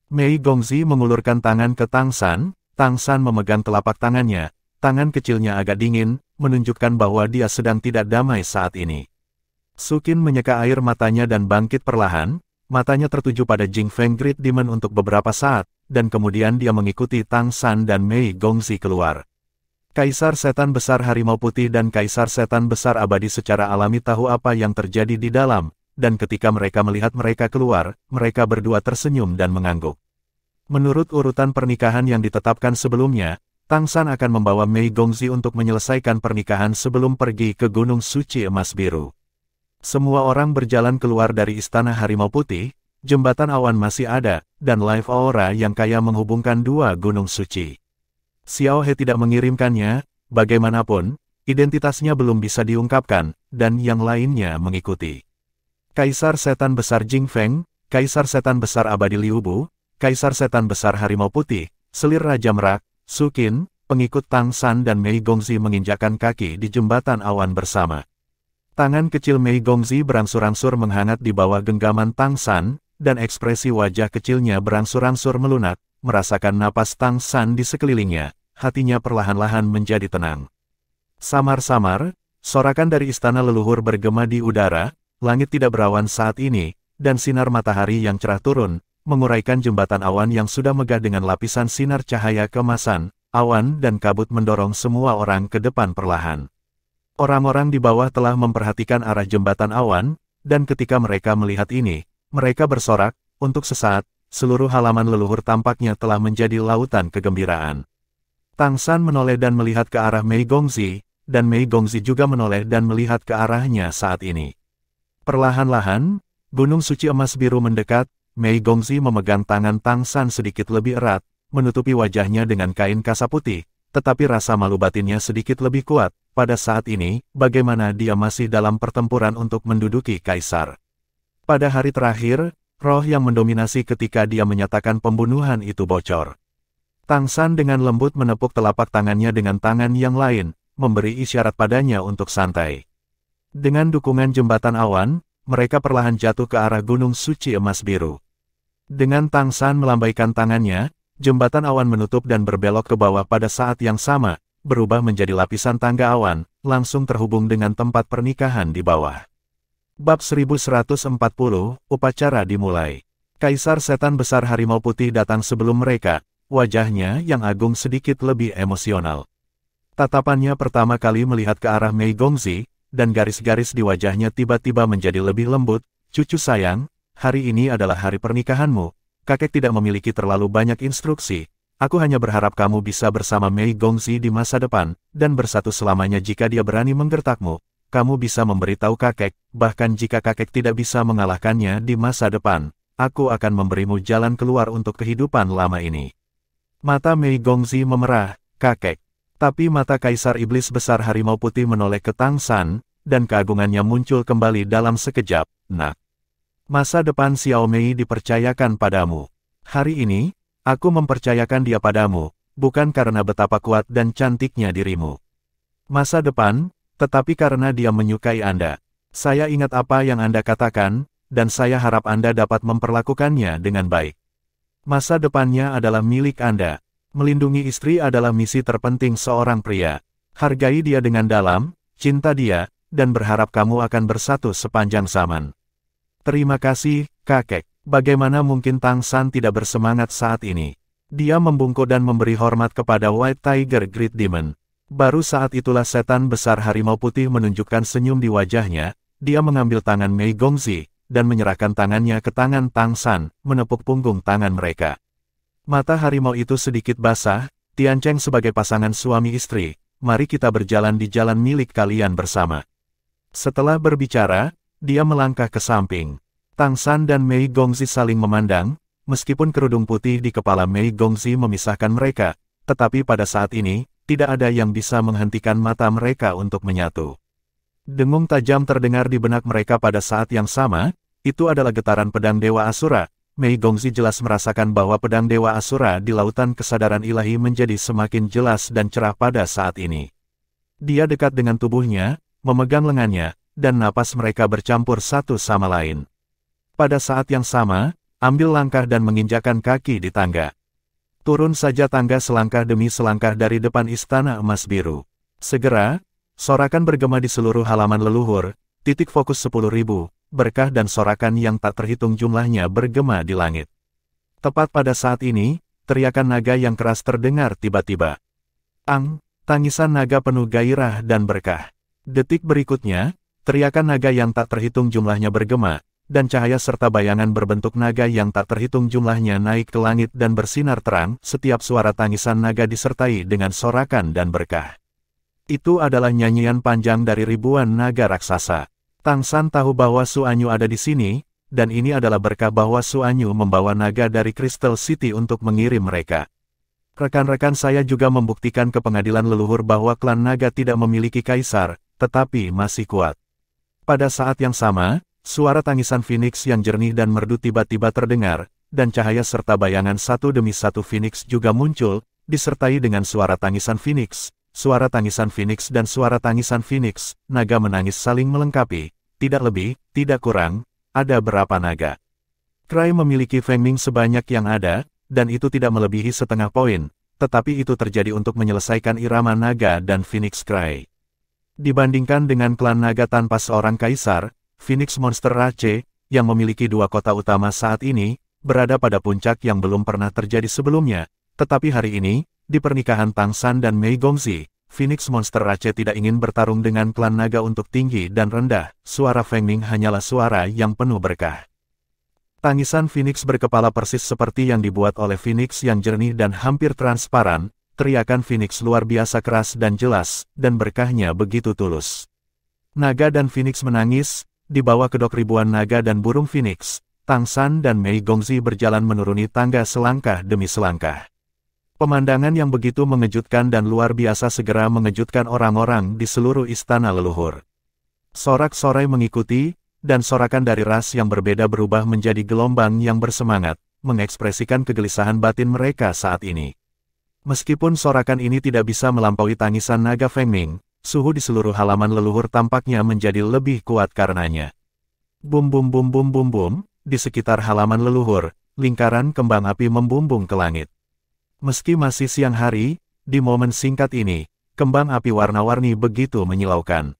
Mei Gongzi mengulurkan tangan ke Tang San memegang telapak tangannya, tangan kecilnya agak dingin, menunjukkan bahwa dia sedang tidak damai saat ini. Sukin menyeka air matanya dan bangkit perlahan, matanya tertuju pada Jing Feng Great Demon untuk beberapa saat, dan kemudian dia mengikuti Tang San dan Mei Gongzi keluar. Kaisar Setan Besar Harimau Putih dan Kaisar Setan Besar Abadi secara alami tahu apa yang terjadi di dalam, dan ketika mereka melihat mereka keluar, mereka berdua tersenyum dan mengangguk. Menurut urutan pernikahan yang ditetapkan sebelumnya, Tang San akan membawa Mei Gongzi untuk menyelesaikan pernikahan sebelum pergi ke Gunung Suci Emas Biru. Semua orang berjalan keluar dari Istana Harimau Putih, jembatan awan masih ada, dan live aura yang kaya menghubungkan dua gunung suci. Xiao He tidak mengirimkannya, bagaimanapun, identitasnya belum bisa diungkapkan, dan yang lainnya mengikuti. Kaisar Setan Besar Jing Feng, Kaisar Setan Besar Abadi Liu Bu, Kaisar Setan Besar Harimau Putih, Selir Raja Merak, Sukin, pengikut Tang San dan Mei Gongzi menginjakkan kaki di jembatan awan bersama. Tangan kecil Mei Gongzi berangsur-angsur menghangat di bawah genggaman Tang San, dan ekspresi wajah kecilnya berangsur-angsur melunak, merasakan napas Tang San di sekelilingnya, hatinya perlahan-lahan menjadi tenang. Samar-samar, sorakan dari istana leluhur bergema di udara, langit tidak berawan saat ini, dan sinar matahari yang cerah turun, menguraikan jembatan awan yang sudah megah dengan lapisan sinar cahaya keemasan, awan dan kabut mendorong semua orang ke depan perlahan. Orang-orang di bawah telah memperhatikan arah jembatan awan, dan ketika mereka melihat ini, mereka bersorak, untuk sesaat, seluruh halaman leluhur tampaknya telah menjadi lautan kegembiraan. Tang San menoleh dan melihat ke arah Mei Gongzi, dan Mei Gongzi juga menoleh dan melihat ke arahnya saat ini. Perlahan-lahan, Gunung Suci Emas Biru mendekat, Mei Gongzi memegang tangan Tang San sedikit lebih erat, menutupi wajahnya dengan kain kasa putih, tetapi rasa malu batinnya sedikit lebih kuat, pada saat ini, bagaimana dia masih dalam pertempuran untuk menduduki kaisar. Pada hari terakhir, roh yang mendominasi ketika dia menyatakan pembunuhan itu bocor. Tang San dengan lembut menepuk telapak tangannya dengan tangan yang lain, memberi isyarat padanya untuk santai. Dengan dukungan jembatan awan, mereka perlahan jatuh ke arah Gunung Suci Emas Biru. Dengan Tang San melambaikan tangannya, jembatan awan menutup dan berbelok ke bawah pada saat yang sama, berubah menjadi lapisan tangga awan, langsung terhubung dengan tempat pernikahan di bawah. Bab 1140, upacara dimulai. Kaisar Setan Besar Harimau Putih datang sebelum mereka, wajahnya yang agung sedikit lebih emosional. Tatapannya pertama kali melihat ke arah Mei Gongzi, dan garis-garis di wajahnya tiba-tiba menjadi lebih lembut. Cucu sayang, hari ini adalah hari pernikahanmu. Kakek tidak memiliki terlalu banyak instruksi. Aku hanya berharap kamu bisa bersama Mei Gongzi di masa depan, dan bersatu selamanya jika dia berani menggertakmu. Kamu bisa memberitahu kakek, bahkan jika kakek tidak bisa mengalahkannya di masa depan, aku akan memberimu jalan keluar untuk kehidupan lama ini. Mata Mei Gongzi memerah, kakek. Tapi mata Kaisar Iblis Besar Harimau Putih menoleh ke Tang San, dan keagungannya muncul kembali dalam sekejap. Nak, masa depan Xiao Mei dipercayakan padamu. Hari ini, aku mempercayakan dia padamu, bukan karena betapa kuat dan cantiknya dirimu. Masa depan, tetapi karena dia menyukai Anda. Saya ingat apa yang Anda katakan, dan saya harap Anda dapat memperlakukannya dengan baik. Masa depannya adalah milik Anda. Melindungi istri adalah misi terpenting seorang pria. Hargai dia dengan dalam, cinta dia, dan berharap kamu akan bersatu sepanjang zaman. Terima kasih, kakek. Bagaimana mungkin Tang San tidak bersemangat saat ini? Dia membungkuk dan memberi hormat kepada White Tiger Great Demon. Baru saat itulah setan besar Harimau Putih menunjukkan senyum di wajahnya. Dia mengambil tangan Mei Gongzi, dan menyerahkan tangannya ke tangan Tang San, menepuk punggung tangan mereka. Mata harimau itu sedikit basah. Tian Cheng sebagai pasangan suami istri, mari kita berjalan di jalan milik kalian bersama. Setelah berbicara, dia melangkah ke samping. Tang San dan Mei Gongzi saling memandang, meskipun kerudung putih di kepala Mei Gongzi memisahkan mereka, tetapi pada saat ini, tidak ada yang bisa menghentikan mata mereka untuk menyatu. Dengung tajam terdengar di benak mereka pada saat yang sama, itu adalah getaran pedang Dewa Asura. Mei Gongzi jelas merasakan bahwa pedang Dewa Asura di lautan kesadaran ilahi menjadi semakin jelas dan cerah pada saat ini. Dia dekat dengan tubuhnya, memegang lengannya, dan napas mereka bercampur satu sama lain. Pada saat yang sama, ambil langkah dan menginjakkan kaki di tangga. Turun saja tangga selangkah demi selangkah dari depan Istana Emas Biru. Segera, sorakan bergema di seluruh halaman leluhur, titik fokus 10.000. Berkah dan sorakan yang tak terhitung jumlahnya bergema di langit. Tepat pada saat ini, teriakan naga yang keras terdengar tiba-tiba. Tangisan naga penuh gairah dan berkah. Detik berikutnya, teriakan naga yang tak terhitung jumlahnya bergema, dan cahaya serta bayangan berbentuk naga yang tak terhitung jumlahnya naik ke langit dan bersinar terang. Setiap suara tangisan naga disertai dengan sorakan dan berkah. Itu adalah nyanyian panjang dari ribuan naga raksasa. Tang San tahu bahwa Su Anyu ada di sini, dan ini adalah berkah bahwa Su Anyu membawa naga dari Crystal City untuk mengirim mereka. Rekan-rekan saya juga membuktikan ke pengadilan leluhur bahwa klan naga tidak memiliki kaisar, tetapi masih kuat. Pada saat yang sama, suara tangisan Phoenix yang jernih dan merdu tiba-tiba terdengar, dan cahaya serta bayangan satu demi satu Phoenix juga muncul, disertai dengan suara tangisan Phoenix. Suara tangisan Phoenix dan suara tangisan Phoenix, naga menangis saling melengkapi. Tidak lebih, tidak kurang, ada berapa naga. Cry memiliki Fengming sebanyak yang ada, dan itu tidak melebihi setengah poin, tetapi itu terjadi untuk menyelesaikan irama naga dan Phoenix Cry. Dibandingkan dengan klan naga tanpa seorang kaisar, Phoenix Monster Rache, yang memiliki dua kota utama saat ini, berada pada puncak yang belum pernah terjadi sebelumnya, tetapi hari ini, di pernikahan Tang San dan Mei Gongzi, Phoenix Monster Rache tidak ingin bertarung dengan klan naga untuk tinggi dan rendah. Suara Fengming hanyalah suara yang penuh berkah. Tangisan Phoenix berkepala persis seperti yang dibuat oleh Phoenix yang jernih dan hampir transparan. Teriakan Phoenix luar biasa keras dan jelas, dan berkahnya begitu tulus. Naga dan Phoenix menangis, di bawah kedok ribuan naga dan burung Phoenix. Tang San dan Mei Gongzi berjalan menuruni tangga selangkah demi selangkah. Pemandangan yang begitu mengejutkan dan luar biasa segera mengejutkan orang-orang di seluruh istana leluhur. Sorak-sorai mengikuti, dan sorakan dari ras yang berbeda berubah menjadi gelombang yang bersemangat, mengekspresikan kegelisahan batin mereka saat ini. Meskipun sorakan ini tidak bisa melampaui tangisan naga Fengming, suhu di seluruh halaman leluhur tampaknya menjadi lebih kuat karenanya. Bum bum bum bum bum bum, di sekitar halaman leluhur, lingkaran kembang api membumbung ke langit. Meski masih siang hari, di momen singkat ini, kembang api warna-warni begitu menyilaukan.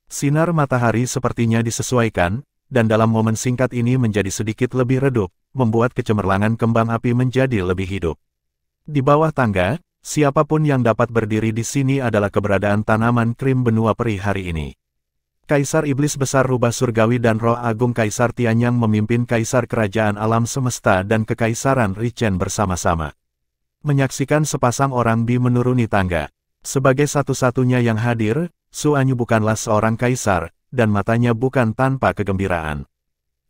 Sinar matahari sepertinya disesuaikan, dan dalam momen singkat ini menjadi sedikit lebih redup, membuat kecemerlangan kembang api menjadi lebih hidup. Di bawah tangga, siapapun yang dapat berdiri di sini adalah keberadaan tanaman krim benua peri hari ini. Kaisar Iblis Besar Rubah Surgawi dan Roh Agung Kaisar Tianyang memimpin Kaisar Kerajaan Alam Semesta dan Kekaisaran Richen bersama-sama. Menyaksikan sepasang orang Bi menuruni tangga. Sebagai satu-satunya yang hadir, Su Anyu bukanlah seorang kaisar, dan matanya bukan tanpa kegembiraan.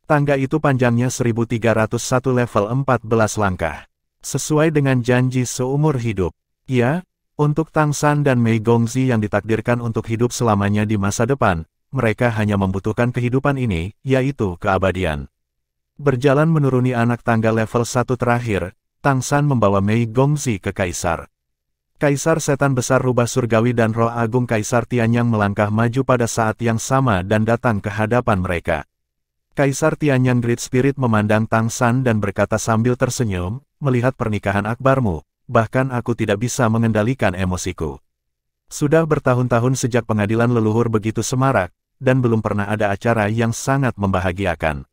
Tangga itu panjangnya 1301 level 14 langkah. Sesuai dengan janji seumur hidup. Ya, untuk Tang San dan Mei Gongzi yang ditakdirkan untuk hidup selamanya di masa depan, mereka hanya membutuhkan kehidupan ini, yaitu keabadian. Berjalan menuruni anak tangga level 1 terakhir, Tang San membawa Mei Gongzi ke Kaisar. Kaisar Setan Besar Rubah Surgawi dan Roh Agung Kaisar Tianyang melangkah maju pada saat yang sama dan datang ke hadapan mereka. Kaisar Tianyang Great Spirit memandang Tang San dan berkata sambil tersenyum, melihat pernikahan akbarmu, bahkan aku tidak bisa mengendalikan emosiku. Sudah bertahun-tahun sejak pengadilan leluhur begitu semarak, dan belum pernah ada acara yang sangat membahagiakan.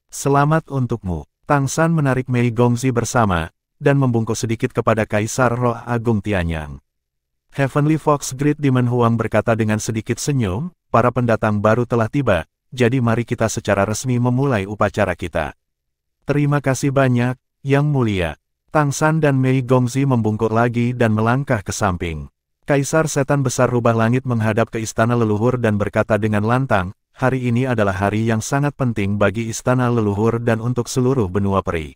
Selamat untukmu. Tang San menarik Mei Gongzi bersama, dan membungkuk sedikit kepada Kaisar Roh Agung Tianyang. Heavenly Fox Great Demon Huang berkata dengan sedikit senyum, para pendatang baru telah tiba, jadi mari kita secara resmi memulai upacara kita. Terima kasih banyak, Yang Mulia. Tang San dan Mei Gongzi membungkuk lagi dan melangkah ke samping. Kaisar Setan Besar Rubah Langit menghadap ke istana leluhur dan berkata dengan lantang, hari ini adalah hari yang sangat penting bagi istana leluhur dan untuk seluruh benua peri.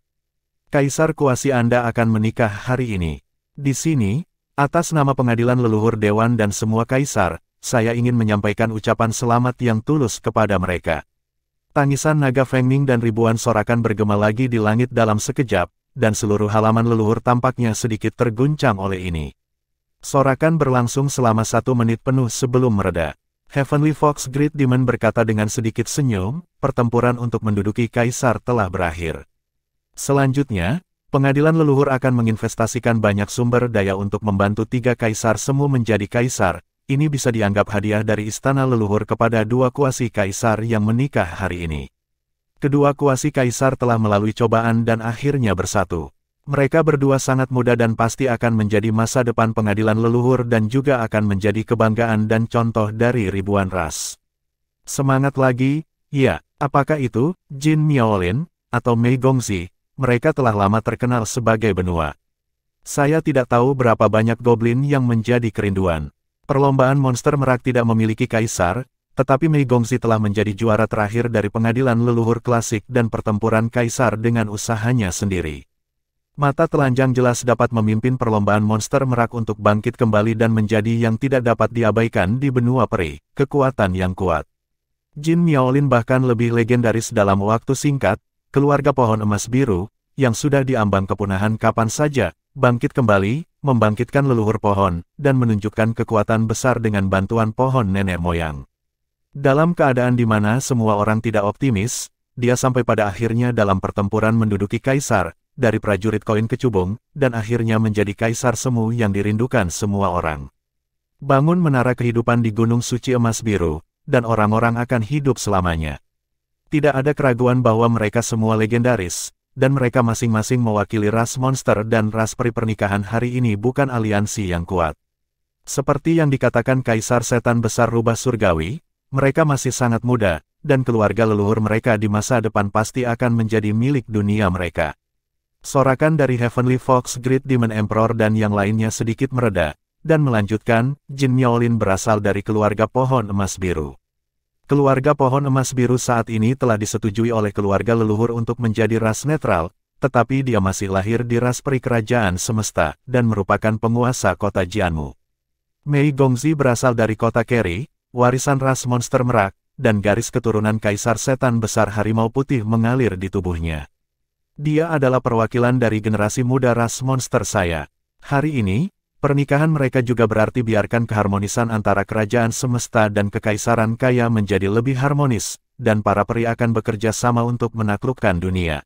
Kaisar Kuasi Anda akan menikah hari ini. Di sini, atas nama pengadilan leluhur dewan dan semua kaisar, saya ingin menyampaikan ucapan selamat yang tulus kepada mereka. Tangisan naga Fengming dan ribuan sorakan bergema lagi di langit dalam sekejap, dan seluruh halaman leluhur tampaknya sedikit terguncang oleh ini. Sorakan berlangsung selama 1 menit penuh sebelum mereda. Heavenly Fox Great Demon berkata dengan sedikit senyum, pertempuran untuk menduduki kaisar telah berakhir. Selanjutnya, pengadilan leluhur akan menginvestasikan banyak sumber daya untuk membantu 3 kaisar semu menjadi kaisar. Ini bisa dianggap hadiah dari istana leluhur kepada 2 kuasi kaisar yang menikah hari ini. Kedua kuasi kaisar telah melalui cobaan dan akhirnya bersatu. Mereka berdua sangat muda dan pasti akan menjadi masa depan pengadilan leluhur dan juga akan menjadi kebanggaan dan contoh dari ribuan ras. Semangat lagi, ya, apakah itu, Jin Miaolin, atau Mei Gongzi? Mereka telah lama terkenal sebagai benua. Saya tidak tahu berapa banyak goblin yang menjadi kerinduan. Perlombaan monster merak tidak memiliki kaisar, tetapi Mei Gongzi telah menjadi juara terakhir dari pengadilan leluhur klasik dan pertempuran kaisar dengan usahanya sendiri. Mata telanjang jelas dapat memimpin perlombaan monster merak untuk bangkit kembali dan menjadi yang tidak dapat diabaikan di benua peri, kekuatan yang kuat. Jin Miaolin bahkan lebih legendaris dalam waktu singkat, keluarga pohon emas biru, yang sudah diambang kepunahan kapan saja, bangkit kembali, membangkitkan leluhur pohon, dan menunjukkan kekuatan besar dengan bantuan pohon nenek moyang. Dalam keadaan di mana semua orang tidak optimis, dia sampai pada akhirnya dalam pertempuran menduduki kaisar, dari prajurit koin kecubung, dan akhirnya menjadi kaisar semu yang dirindukan semua orang. Bangun menara kehidupan di Gunung Suci Emas Biru, dan orang-orang akan hidup selamanya. Tidak ada keraguan bahwa mereka semua legendaris, dan mereka masing-masing mewakili ras monster dan ras peri. Pernikahan hari ini bukan aliansi yang kuat. Seperti yang dikatakan Kaisar Setan Besar Rubah Surgawi, mereka masih sangat muda, dan keluarga leluhur mereka di masa depan pasti akan menjadi milik dunia mereka. Sorakan dari Heavenly Fox Great Demon Emperor dan yang lainnya sedikit mereda, dan melanjutkan, Jin Miaolin berasal dari keluarga pohon emas biru. Keluarga pohon emas biru saat ini telah disetujui oleh keluarga leluhur untuk menjadi ras netral, tetapi dia masih lahir di ras peri kerajaan semesta, dan merupakan penguasa kota Jianmu. Mei Gongzi berasal dari kota Keri, warisan ras monster merak, dan garis keturunan Kaisar Setan Besar Harimau Putih mengalir di tubuhnya. Dia adalah perwakilan dari generasi muda ras monster saya. Hari ini, pernikahan mereka juga berarti biarkan keharmonisan antara kerajaan semesta dan kekaisaran kaya menjadi lebih harmonis, dan para peri akan bekerja sama untuk menaklukkan dunia.